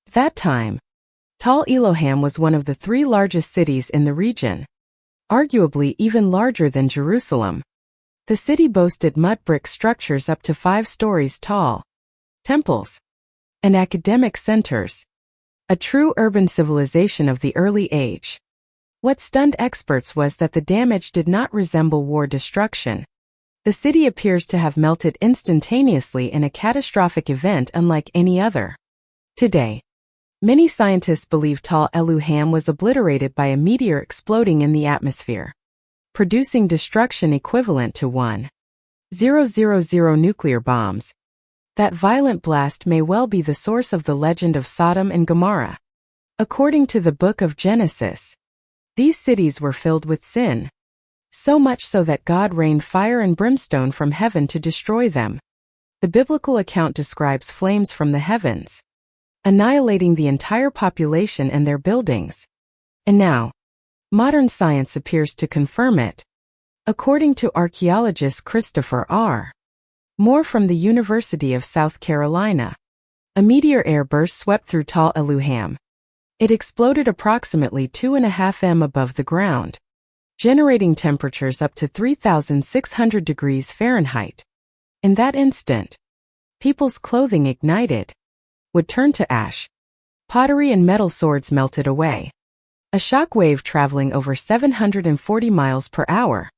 At that time, Tal Eloham was one of the 3 largest cities in the region, arguably even larger than Jerusalem. The city boasted mud brick structures up to 5 stories tall, temples, and academic centers, a true urban civilization of the early age. What stunned experts was that the damage did not resemble war destruction. The city appears to have melted instantaneously in a catastrophic event unlike any other. Today, many scientists believe Tal Eloham was obliterated by a meteor exploding in the atmosphere, producing destruction equivalent to 1,000 nuclear bombs. That violent blast may well be the source of the legend of Sodom and Gomorrah. According to the book of Genesis, these cities were filled with sin, so much so that God rained fire and brimstone from heaven to destroy them. The biblical account describes flames from the heavens, annihilating the entire population and their buildings. And now, modern science appears to confirm it. According to archaeologist Christopher R. Moore from the University of South Carolina, a meteor airburst swept through Tal Eloham. It exploded approximately 2.5 m above the ground, generating temperatures up to 3,600 degrees Fahrenheit. In that instant, people's clothing ignited, would turn to ash. Pottery and metal swords melted away. A shock wave traveling over 740 miles per hour,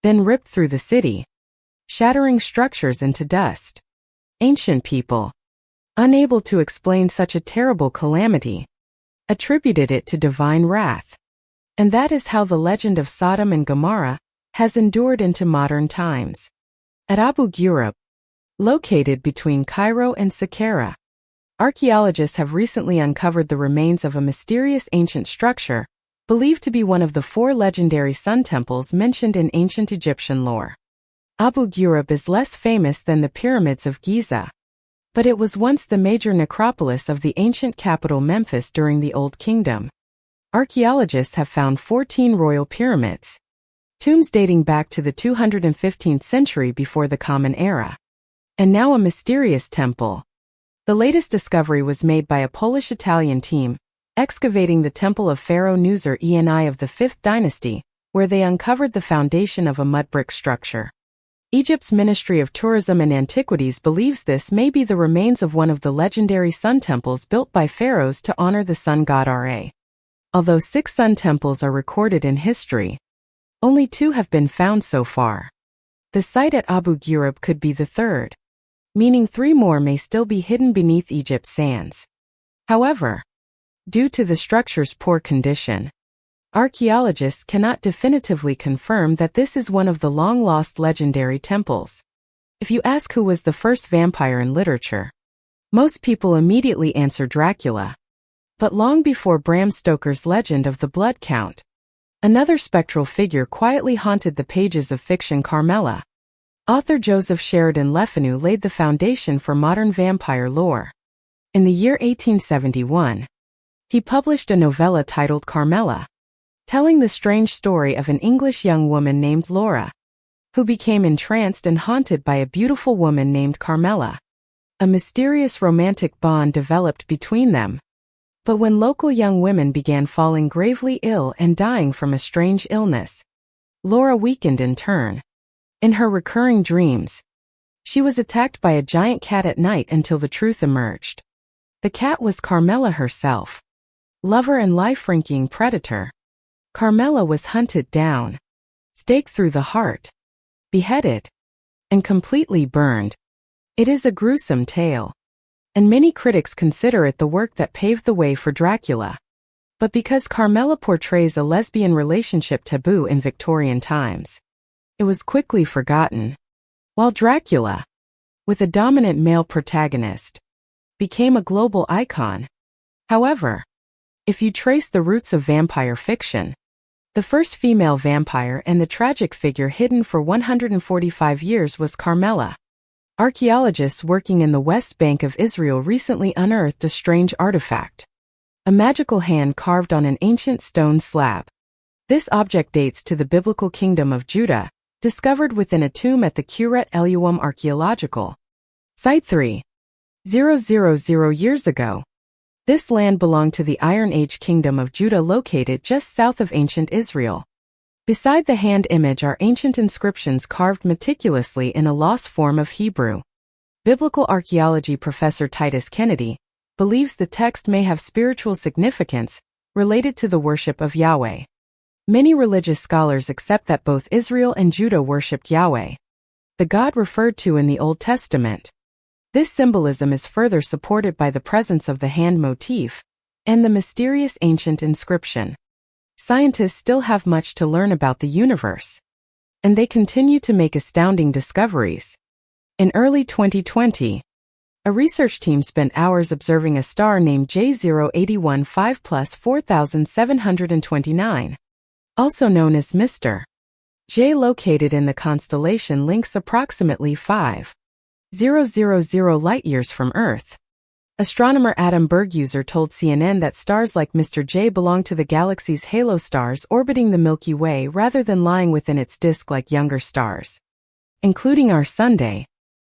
then ripped through the city, shattering structures into dust. Ancient people, unable to explain such a terrible calamity, attributed it to divine wrath. And that is how the legend of Sodom and Gomorrah has endured into modern times. At Abu Ghurab, located between Cairo and Saqqara, archaeologists have recently uncovered the remains of a mysterious ancient structure, believed to be one of the 4 legendary sun temples mentioned in ancient Egyptian lore. Abu Ghurab is less famous than the pyramids of Giza, but it was once the major necropolis of the ancient capital Memphis during the Old Kingdom. Archaeologists have found 14 royal pyramids, tombs dating back to the 215th century before the Common Era, and now a mysterious temple. The latest discovery was made by a Polish-Italian team, excavating the temple of Pharaoh Nusir-eni of the 5th dynasty, where they uncovered the foundation of a mud brick structure. Egypt's Ministry of Tourism and Antiquities believes this may be the remains of one of the legendary sun temples built by pharaohs to honor the sun god Ra. Although 6 sun temples are recorded in history, only 2 have been found so far. The site at Abu Ghurab could be the third, meaning 3 more may still be hidden beneath Egypt's sands. However, due to the structure's poor condition, archaeologists cannot definitively confirm that this is one of the long-lost legendary temples. If you ask who was the first vampire in literature, most people immediately answer Dracula. But long before Bram Stoker's legend of the Blood Count, another spectral figure quietly haunted the pages of fiction. Carmela. Author Joseph Sheridan Le Fanu laid the foundation for modern vampire lore. In the year 1871, he published a novella titled Carmela, telling the strange story of an English young woman named Laura, who became entranced and haunted by a beautiful woman named Carmela. A mysterious romantic bond developed between them. But when local young women began falling gravely ill and dying from a strange illness, Laura weakened in turn. In her recurring dreams, she was attacked by a giant cat at night until the truth emerged. The cat was Carmela herself. Lover and life-wrecking predator, Carmela was hunted down, staked through the heart, beheaded, and completely burned. It is a gruesome tale, and many critics consider it the work that paved the way for Dracula. But because Carmela portrays a lesbian relationship taboo in Victorian times, it was quickly forgotten, while Dracula, with a dominant male protagonist, became a global icon. However, if you trace the roots of vampire fiction, the first female vampire and the tragic figure hidden for 145 years was Carmela. Archaeologists working in the West Bank of Israel recently unearthed a strange artifact, a magical hand carved on an ancient stone slab. This object dates to the biblical kingdom of Judah, discovered within a tomb at the Kiryat Eluim archaeological site 3,000 years ago. This land belonged to the Iron Age kingdom of Judah located just south of ancient Israel. Beside the hand image are ancient inscriptions carved meticulously in a lost form of Hebrew. Biblical archaeology professor Titus Kennedy believes the text may have spiritual significance related to the worship of Yahweh. Many religious scholars accept that both Israel and Judah worshipped Yahweh, the God referred to in the Old Testament. This symbolism is further supported by the presence of the hand motif and the mysterious ancient inscription. Scientists still have much to learn about the universe, and they continue to make astounding discoveries. In early 2020, a research team spent hours observing a star named J0815 4729, also known as Mr. J, located in the constellation Lynx approximately 5,000 light-years from Earth. Astronomer Adam Berguser told CNN that stars like Mr. J belong to the galaxy's halo stars orbiting the Milky Way rather than lying within its disk like younger stars. Including our Sunday,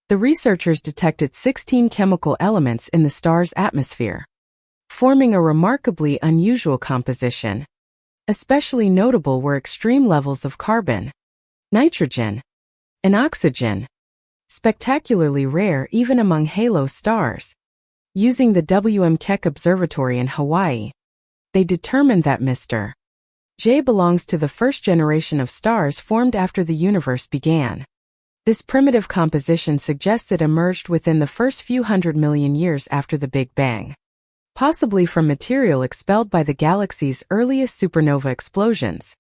the researchers detected 16 chemical elements in the star's atmosphere, forming a remarkably unusual composition. Especially notable were extreme levels of carbon, nitrogen, and oxygen, spectacularly rare even among halo stars. Using the W.M. Keck Observatory in Hawaii, they determined that Mr. J belongs to the first generation of stars formed after the universe began. This primitive composition suggests it emerged within the first few 100 million years after the Big Bang, possibly from material expelled by the galaxy's earliest supernova explosions.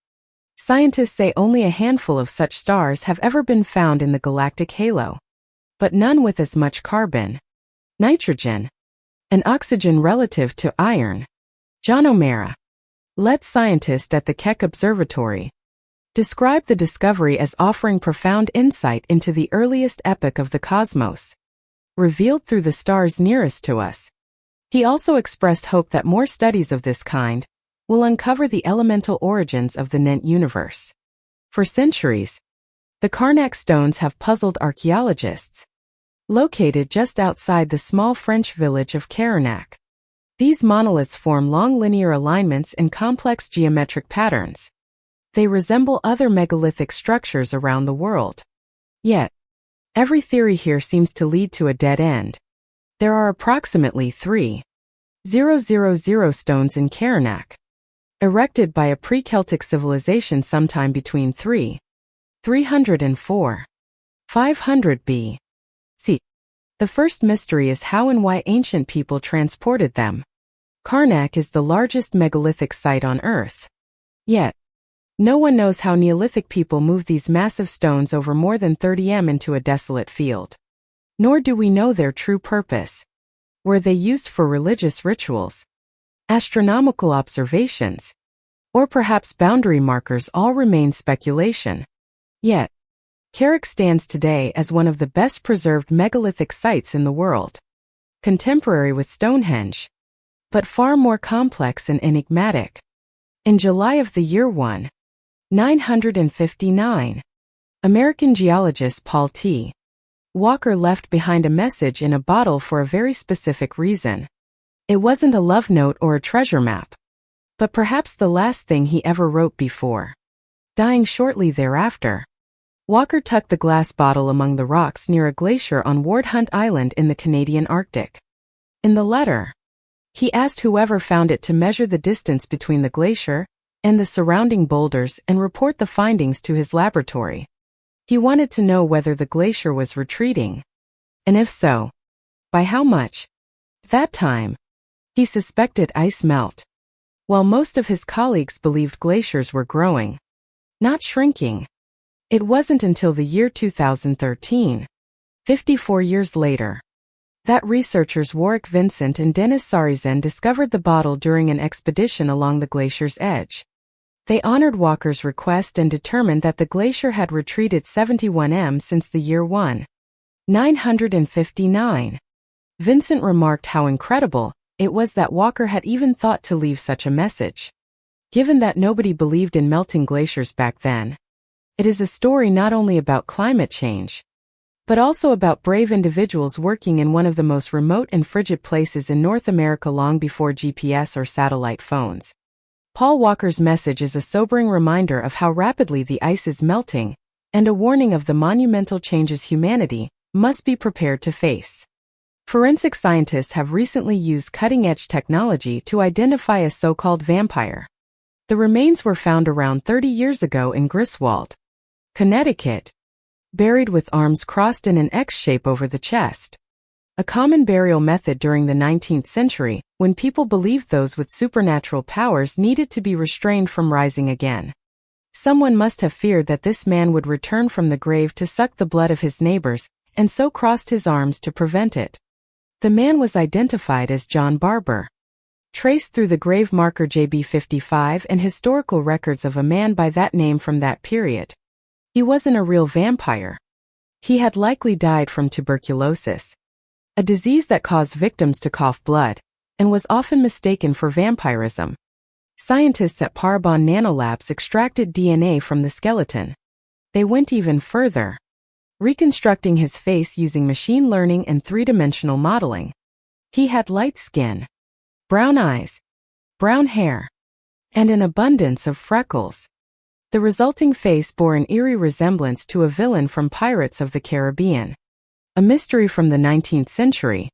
Scientists say only a handful of such stars have ever been found in the galactic halo, but none with as much carbon, nitrogen, and oxygen relative to iron. John O'Mara, lead scientist at the Keck Observatory, described the discovery as offering profound insight into the earliest epoch of the cosmos, revealed through the stars nearest to us. He also expressed hope that more studies of this kind will uncover the elemental origins of the known universe. For centuries, the Karnak stones have puzzled archaeologists. Located just outside the small French village of Karnak, these monoliths form long linear alignments and complex geometric patterns. They resemble other megalithic structures around the world. Yet, every theory here seems to lead to a dead end. There are approximately 3,000 stones in Karnak, erected by a pre-Celtic civilization sometime between 300 and 500 B.C. The first mystery is how and why ancient people transported them. Karnak is the largest megalithic site on Earth. Yet, no one knows how Neolithic people moved these massive stones over more than 30 m into a desolate field. Nor do we know their true purpose. Were they used for religious rituals, astronomical observations, or perhaps boundary markers? All remain speculation. Yet, Carrick stands today as one of the best preserved megalithic sites in the world. Contemporary with Stonehenge, but far more complex and enigmatic. In July of the year 1959, American geologist Paul T. Walker left behind a message in a bottle for a very specific reason. It wasn't a love note or a treasure map, but perhaps the last thing he ever wrote before dying shortly thereafter. Walker tucked the glass bottle among the rocks near a glacier on Ward Hunt Island in the Canadian Arctic. In the letter, he asked whoever found it to measure the distance between the glacier and the surrounding boulders and report the findings to his laboratory. He wanted to know whether the glacier was retreating, and if so, by how much. At that time, he suspected ice melt, while most of his colleagues believed glaciers were growing, not shrinking. It wasn't until the year 2013, 54 years later, that researchers Warwick Vincent and Dennis Sarizen discovered the bottle during an expedition along the glacier's edge. They honored Walker's request and determined that the glacier had retreated 71 m since the year 1959. Vincent remarked how incredible it was that Walker had even thought to leave such a message. Given that nobody believed in melting glaciers back then, it is a story not only about climate change, but also about brave individuals working in one of the most remote and frigid places in North America long before GPS or satellite phones. Paul Walker's message is a sobering reminder of how rapidly the ice is melting, and a warning of the monumental changes humanity must be prepared to face. Forensic scientists have recently used cutting-edge technology to identify a so-called vampire. The remains were found around 30 years ago in Griswold, Connecticut, buried with arms crossed in an X shape over the chest. A common burial method during the 19th century, when people believed those with supernatural powers needed to be restrained from rising again. Someone must have feared that this man would return from the grave to suck the blood of his neighbors, and so crossed his arms to prevent it. The man was identified as John Barber. Traced through the grave marker JB55 and historical records of a man by that name from that period. He wasn't a real vampire. He had likely died from tuberculosis, a disease that caused victims to cough blood, and was often mistaken for vampirism. Scientists at Parabon Nanolabs extracted DNA from the skeleton. They went even further, reconstructing his face using machine learning and three-dimensional modeling. He had light skin, brown eyes, brown hair, and an abundance of freckles. The resulting face bore an eerie resemblance to a villain from Pirates of the Caribbean. A mystery from the 19th century,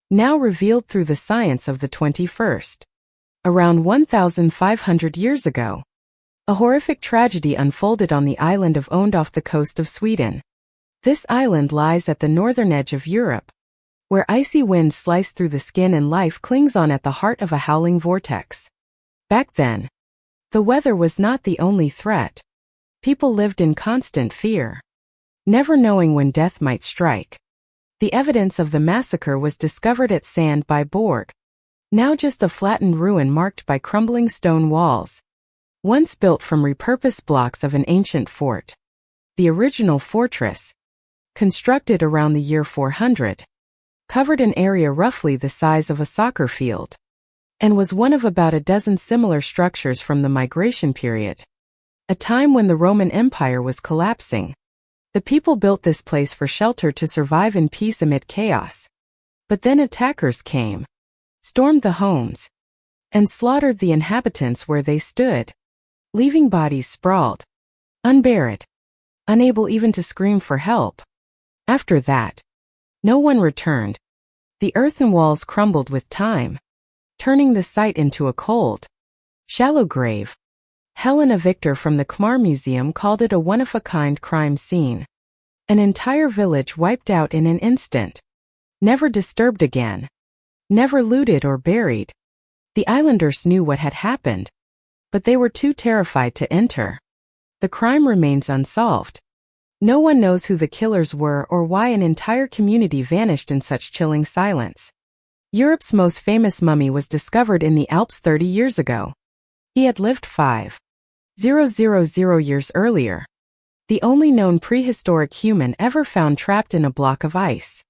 now revealed through the science of the 21st. Around 1,500 years ago, a horrific tragedy unfolded on the island of Öland off the coast of Sweden. This island lies at the northern edge of Europe, where icy winds slice through the skin and life clings on at the heart of a howling vortex. Back then, the weather was not the only threat. People lived in constant fear, never knowing when death might strike. The evidence of the massacre was discovered at Sand by Borg, now just a flattened ruin marked by crumbling stone walls, once built from repurposed blocks of an ancient fort. The original fortress, constructed around the year 400, covered an area roughly the size of a soccer field, and was one of about a dozen similar structures from the migration period, a time when the Roman Empire was collapsing. The people built this place for shelter to survive in peace amid chaos. But then attackers came, stormed the homes, and slaughtered the inhabitants where they stood, leaving bodies sprawled, unburied, unable even to scream for help. After that, no one returned. The earthen walls crumbled with time, turning the site into a cold, shallow grave. Helena Victor from the Khmer Museum called it a one-of-a-kind crime scene. An entire village wiped out in an instant. Never disturbed again. Never looted or buried. The islanders knew what had happened, but they were too terrified to enter. The crime remains unsolved. No one knows who the killers were or why an entire community vanished in such chilling silence. Europe's most famous mummy was discovered in the Alps 30 years ago. He had lived 5,000 years earlier. The only known prehistoric human ever found trapped in a block of ice.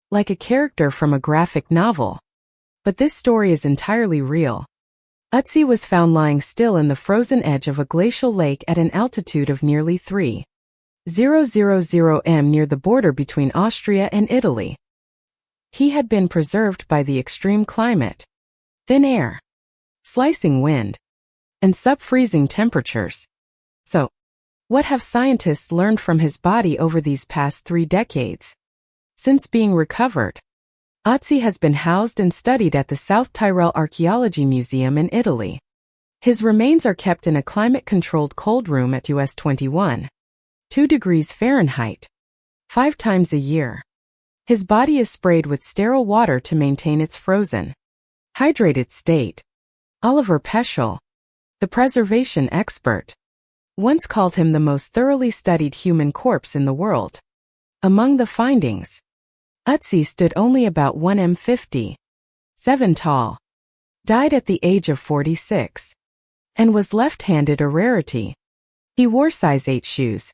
Like a character from a graphic novel. But this story is entirely real. Ötzi was found lying still in the frozen edge of a glacial lake at an altitude of nearly 3,000 m near the border between Austria and Italy. He had been preserved by the extreme climate, thin air, slicing wind, and sub-freezing temperatures. So, what have scientists learned from his body over these past 3 decades? Since being recovered, Ötzi has been housed and studied at the South Tyrol Archaeology Museum in Italy. His remains are kept in a climate-controlled cold room at US 21.2 degrees Fahrenheit, 5 times a year. His body is sprayed with sterile water to maintain its frozen, hydrated state. Oliver Peschel, the preservation expert, once called him the most thoroughly studied human corpse in the world. Among the findings, Ötzi stood only about 1m57 tall, died at the age of 46, and was left-handed, a rarity. He wore size 8 shoes,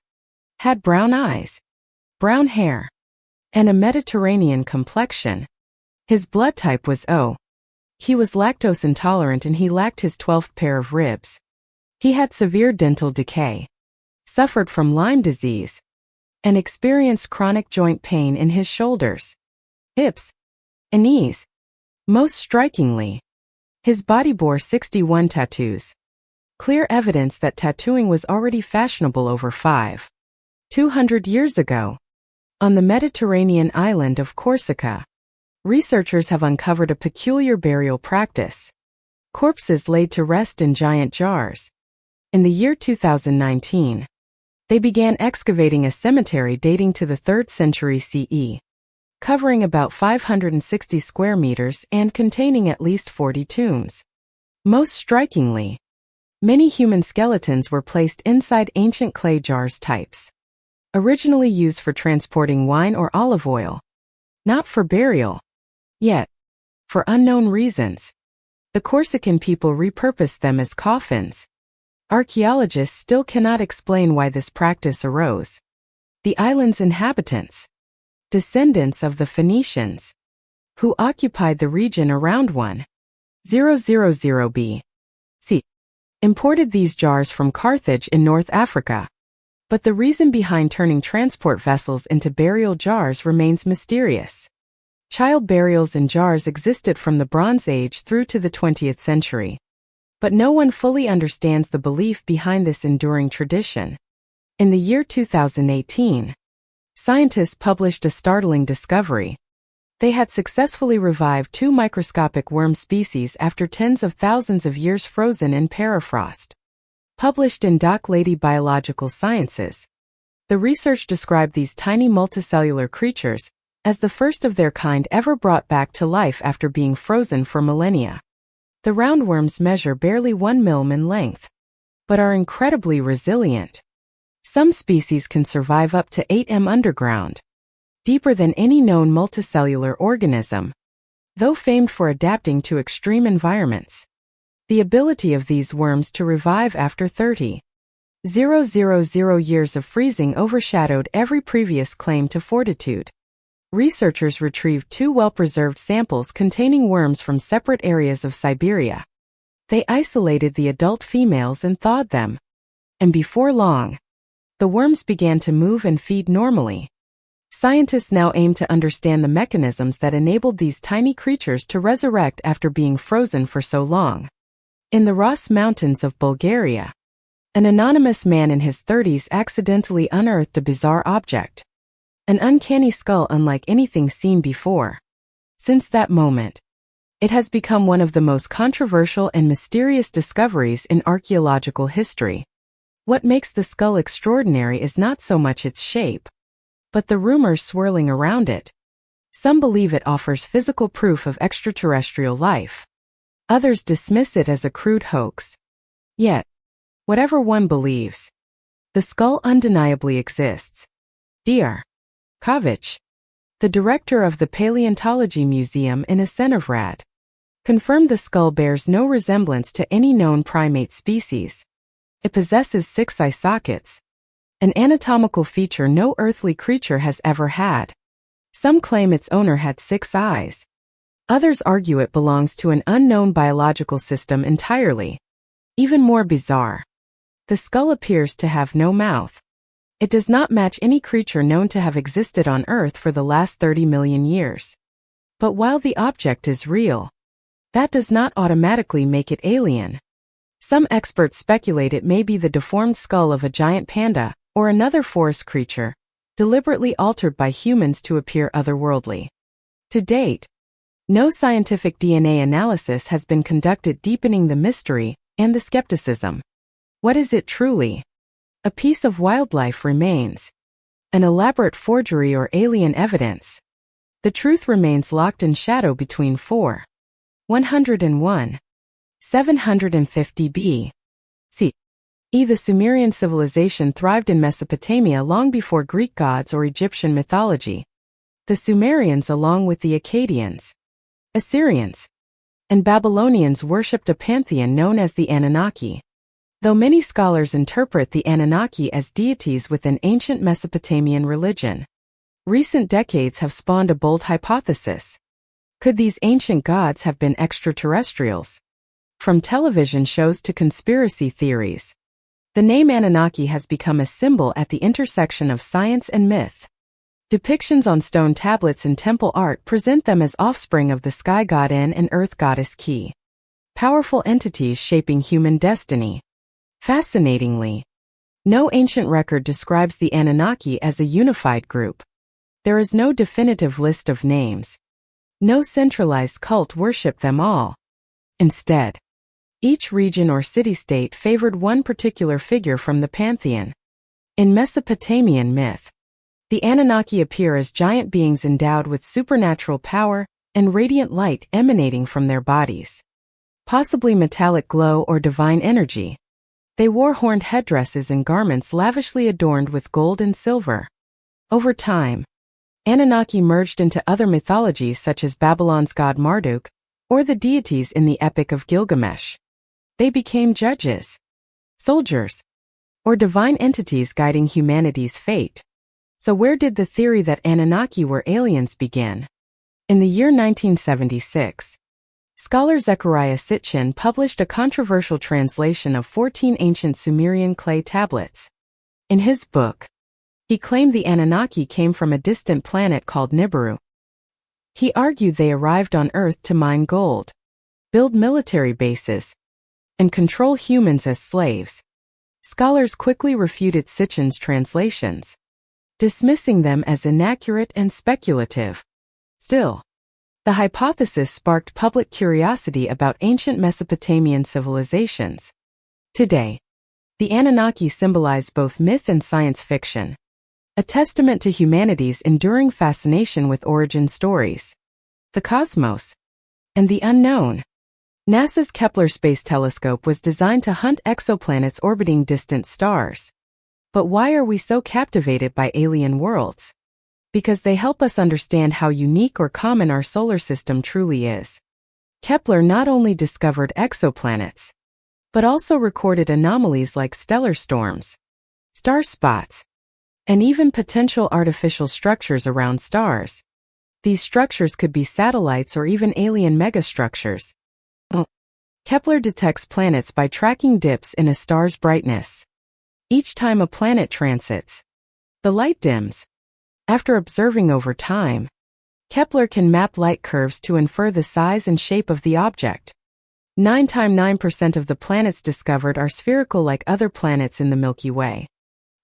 had brown eyes, brown hair, and a Mediterranean complexion. His blood type was O. He was lactose intolerant and he lacked his 12th pair of ribs. He had severe dental decay, suffered from Lyme disease, and experienced chronic joint pain in his shoulders, hips, and knees. Most strikingly, his body bore 61 tattoos. Clear evidence that tattooing was already fashionable over 5,200 years ago. On the Mediterranean island of Corsica, researchers have uncovered a peculiar burial practice. Corpses laid to rest in giant jars. In the year 2019, they began excavating a cemetery dating to the 3rd century CE, covering about 560 square meters and containing at least 40 tombs. Most strikingly, many human skeletons were placed inside ancient clay jars types, originally used for transporting wine or olive oil, not for burial. Yet, for unknown reasons, the Corsican people repurposed them as coffins. Archaeologists still cannot explain why this practice arose. The island's inhabitants, descendants of the Phoenicians, who occupied the region around 1000 BC, imported these jars from Carthage in North Africa. But the reason behind turning transport vessels into burial jars remains mysterious. Child burials in jars existed from the Bronze Age through to the 20th century. But no one fully understands the belief behind this enduring tradition. In the year 2018, scientists published a startling discovery. They had successfully revived 2 microscopic worm species after tens of thousands of years frozen in permafrost. Published in Doc Lady Biological Sciences, the research described these tiny multicellular creatures as the first of their kind ever brought back to life after being frozen for millennia. The roundworms measure barely 1 mm in length, but are incredibly resilient. Some species can survive up to 8 m underground, deeper than any known multicellular organism, though famed for adapting to extreme environments. The ability of these worms to revive after 30,000 years of freezing overshadowed every previous claim to fortitude. Researchers retrieved 2 well-preserved samples containing worms from separate areas of Siberia. They isolated the adult females and thawed them. And before long, the worms began to move and feed normally. Scientists now aim to understand the mechanisms that enabled these tiny creatures to resurrect after being frozen for so long. In the Ras Mountains of Bulgaria, An anonymous man in his 30s accidentally unearthed a bizarre object. An uncanny skull unlike anything seen before. Since that moment, it has become one of the most controversial and mysterious discoveries in archaeological history. What makes the skull extraordinary is not so much its shape, but the rumors swirling around it. Some believe it offers physical proof of extraterrestrial life. Others dismiss it as a crude hoax. Yet, whatever one believes, the skull undeniably exists. Dr. Kovic, the director of the Paleontology Museum in Asenovrad, confirmed the skull bears no resemblance to any known primate species. It possesses 6 eye sockets, an anatomical feature no earthly creature has ever had. Some claim its owner had 6 eyes. Others argue it belongs to an unknown biological system entirely. Even more bizarre, the skull appears to have no mouth. It does not match any creature known to have existed on Earth for the last 30 million years. But while the object is real, that does not automatically make it alien. Some experts speculate it may be the deformed skull of a giant panda, or another forest creature, deliberately altered by humans to appear otherworldly. To date, no scientific DNA analysis has been conducted, deepening the mystery and the skepticism. What is it truly? A piece of wildlife remains? An elaborate forgery or alien evidence? The truth remains locked in shadow between 101, 750 B.C. The Sumerian civilization thrived in Mesopotamia long before Greek gods or Egyptian mythology. The Sumerians, along with the Akkadians, Assyrians, and Babylonians, worshipped a pantheon known as the Anunnaki. Though many scholars interpret the Anunnaki as deities within ancient Mesopotamian religion, recent decades have spawned a bold hypothesis. Could these ancient gods have been extraterrestrials? From television shows to conspiracy theories, the name Anunnaki has become a symbol at the intersection of science and myth. Depictions on stone tablets and temple art present them as offspring of the sky god En and earth goddess Ki, powerful entities shaping human destiny. Fascinatingly, no ancient record describes the Anunnaki as a unified group. There is no definitive list of names. No centralized cult worshiped them all. Instead, each region or city-state favored one particular figure from the pantheon. In Mesopotamian myth, the Anunnaki appear as giant beings endowed with supernatural power and radiant light emanating from their bodies. Possibly metallic glow or divine energy. They wore horned headdresses and garments lavishly adorned with gold and silver. Over time, Anunnaki merged into other mythologies such as Babylon's god Marduk, or the deities in the Epic of Gilgamesh. They became judges, soldiers, or divine entities guiding humanity's fate. So where did the theory that Anunnaki were aliens begin? In the year 1976, scholar Zechariah Sitchin published a controversial translation of 14 ancient Sumerian clay tablets. In his book, he claimed the Anunnaki came from a distant planet called Nibiru. He argued they arrived on Earth to mine gold, build military bases, and control humans as slaves. Scholars quickly refuted Sitchin's translations, dismissing them as inaccurate and speculative. Still, the hypothesis sparked public curiosity about ancient Mesopotamian civilizations. Today, the Anunnaki symbolize both myth and science fiction, a testament to humanity's enduring fascination with origin stories, the cosmos, and the unknown. NASA's Kepler Space Telescope was designed to hunt exoplanets orbiting distant stars. But why are we so captivated by alien worlds? Because they help us understand how unique or common our solar system truly is. Kepler not only discovered exoplanets, but also recorded anomalies like stellar storms, star spots, and even potential artificial structures around stars. These structures could be satellites or even alien megastructures. Kepler detects planets by tracking dips in a star's brightness. Each time a planet transits, the light dims. After observing over time, Kepler can map light curves to infer the size and shape of the object. 9 times 9% of the planets discovered are spherical like other planets in the Milky Way.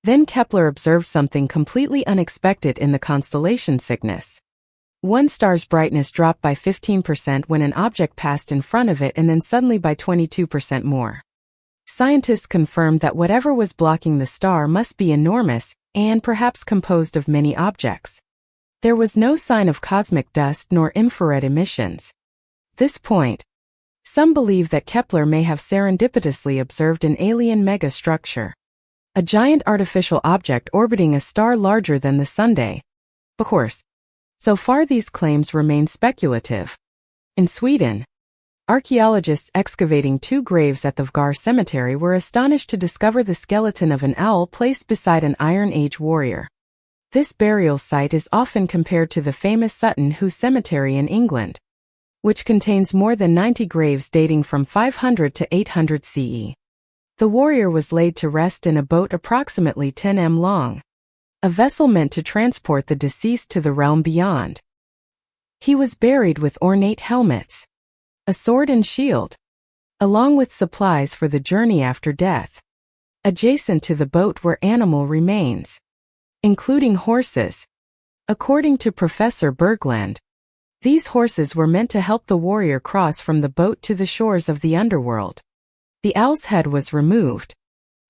Then Kepler observed something completely unexpected in the constellation Cygnus. One star's brightness dropped by 15% when an object passed in front of it, and then suddenly by 22% more. Scientists confirmed that whatever was blocking the star must be enormous and perhaps composed of many objects. There was no sign of cosmic dust nor infrared emissions. At this point, some believe that Kepler may have serendipitously observed an alien megastructure, a giant artificial object orbiting a star larger than the Sun. Of course, so far these claims remain speculative. In Sweden, archaeologists excavating 2 graves at the Vgar cemetery were astonished to discover the skeleton of an owl placed beside an Iron Age warrior. This burial site is often compared to the famous Sutton Hoo Cemetery in England, which contains more than 90 graves dating from 500 to 800 CE. The warrior was laid to rest in a boat approximately 10 m long, a vessel meant to transport the deceased to the realm beyond. He was buried with ornate helmets, a sword and shield, along with supplies for the journey after death. Adjacent to the boat were animal remains, including horses. According to Professor Bergland, these horses were meant to help the warrior cross from the boat to the shores of the underworld. The owl's head was removed,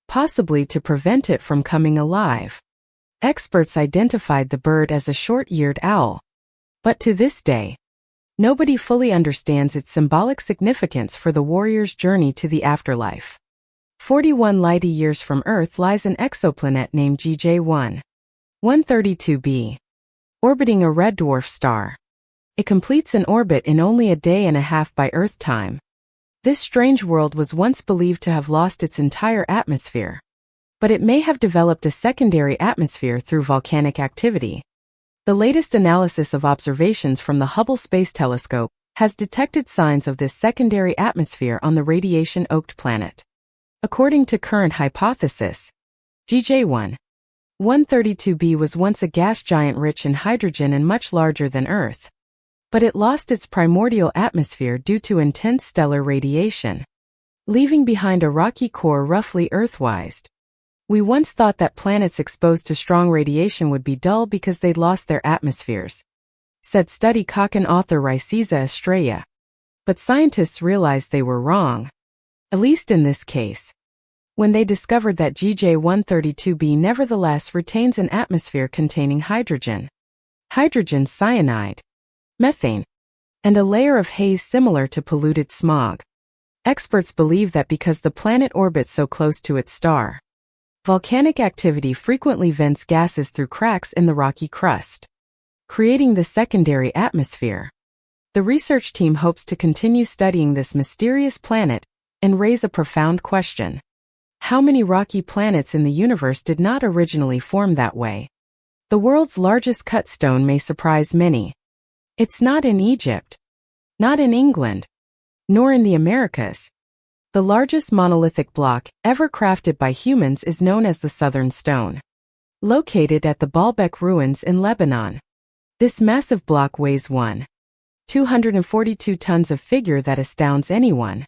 possibly to prevent it from coming alive. Experts identified the bird as a short-eared owl, but to this day, nobody fully understands its symbolic significance for the warrior's journey to the afterlife. 41 light-years from Earth lies an exoplanet named GJ1. 132b, orbiting a red dwarf star. It completes an orbit in only a day and a half by Earth time. This strange world was once believed to have lost its entire atmosphere, but it may have developed a secondary atmosphere through volcanic activity. The latest analysis of observations from the Hubble Space Telescope has detected signs of this secondary atmosphere on the radiation-oaked planet. According to current hypothesis, GJ1 132b was once a gas giant rich in hydrogen and much larger than Earth, but it lost its primordial atmosphere due to intense stellar radiation, leaving behind a rocky core roughly Earth-sized. We once thought that planets exposed to strong radiation would be dull because they'd lost their atmospheres, said study Cochrane author Riciza Estrella. But scientists realized they were wrong, at least in this case, when they discovered that GJ132b nevertheless retains an atmosphere containing hydrogen cyanide, methane, and a layer of haze similar to polluted smog. Experts believe that because the planet orbits so close to its star, volcanic activity frequently vents gases through cracks in the rocky crust, creating the secondary atmosphere. The research team hopes to continue studying this mysterious planet and raise a profound question. How many rocky planets in the universe did not originally form that way? The world's largest cut stone may surprise many. It's not in Egypt, not in England, nor in the Americas. The largest monolithic block ever crafted by humans is known as the Southern Stone, located at the Baalbek ruins in Lebanon. This massive block weighs 242 tons, a figure that astounds anyone.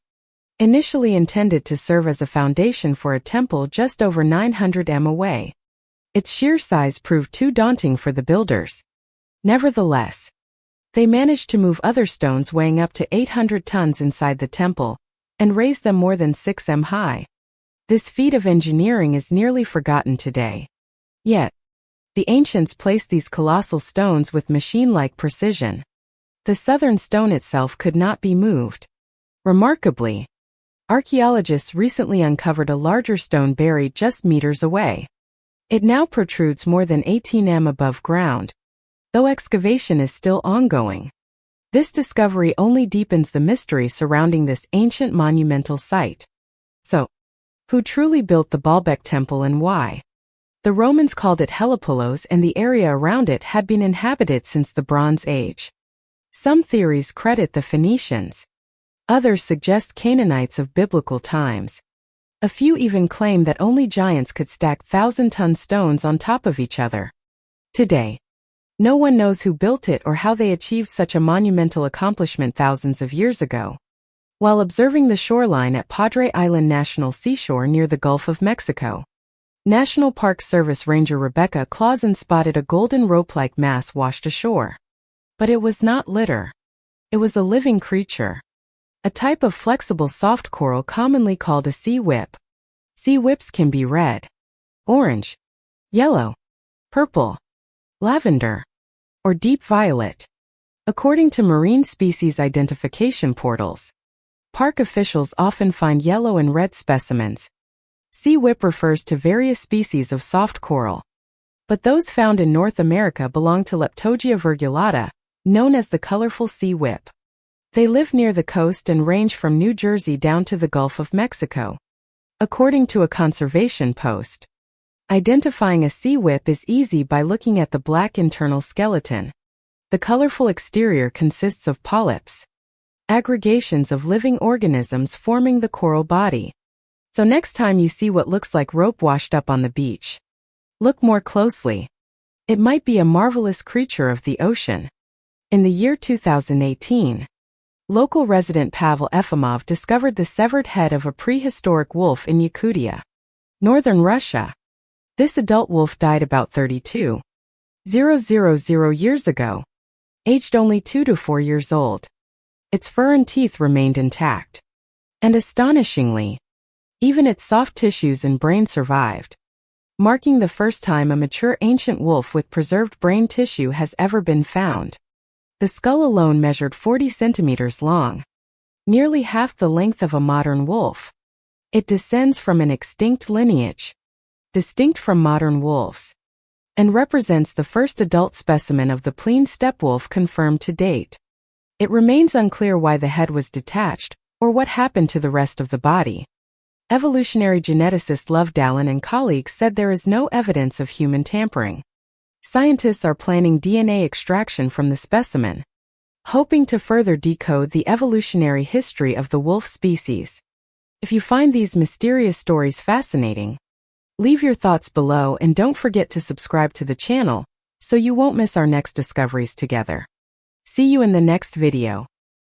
Initially intended to serve as a foundation for a temple just over 900 m away, its sheer size proved too daunting for the builders. Nevertheless, they managed to move other stones weighing up to 800 tons inside the temple and raise them more than 6 m high. This feat of engineering is nearly forgotten today. Yet, the ancients placed these colossal stones with machine-like precision. The Southern Stone itself could not be moved. Remarkably, archaeologists recently uncovered a larger stone buried just meters away. It now protrudes more than 18 m above ground, though excavation is still ongoing. This discovery only deepens the mystery surrounding this ancient monumental site. So, who truly built the Baalbek temple and why? The Romans called it Heliopolis, and the area around it had been inhabited since the Bronze Age. Some theories credit the Phoenicians. Others suggest Canaanites of biblical times. A few even claim that only giants could stack 1,000-ton stones on top of each other. Today, no one knows who built it or how they achieved such a monumental accomplishment thousands of years ago. while observing the shoreline at Padre Island National Seashore near the Gulf of Mexico. National Park Service Ranger Rebecca Clausen spotted a golden rope-like mass washed ashore. But it was not litter. It was a living creature. A type of flexible soft coral commonly called a sea whip. Sea whips can be red, orange, yellow, purple, lavender, or deep violet. According to marine species identification portals, park officials often find yellow and red specimens. Sea whip refers to various species of soft coral, but those found in North America belong to Leptogia virgulata, known as the colorful sea whip. They live near the coast and range from New Jersey down to the Gulf of Mexico. According to a conservation post, identifying a sea whip is easy by looking at the black internal skeleton. The colorful exterior consists of polyps, aggregations of living organisms forming the coral body. So next time you see what looks like rope washed up on the beach, look more closely. It might be a marvelous creature of the ocean. In the year 2018, local resident Pavel Efimov discovered the severed head of a prehistoric wolf in Yakutia, northern Russia. This adult wolf died about 32,000 years ago, aged only 2 to 4 years old. Its fur and teeth remained intact. And astonishingly, even its soft tissues and brain survived, marking the first time a mature ancient wolf with preserved brain tissue has ever been found. The skull alone measured 40 centimeters long, nearly half the length of a modern wolf. It descends from an extinct lineage, distinct from modern wolves, and represents the first adult specimen of the Plene steppe wolf confirmed to date. It remains unclear why the head was detached, or what happened to the rest of the body. Evolutionary geneticist Love Dallin and colleagues said there is no evidence of human tampering. Scientists are planning DNA extraction from the specimen, hoping to further decode the evolutionary history of the wolf species. If you find these mysterious stories fascinating, leave your thoughts below and don't forget to subscribe to the channel so you won't miss our next discoveries together. See you in the next video.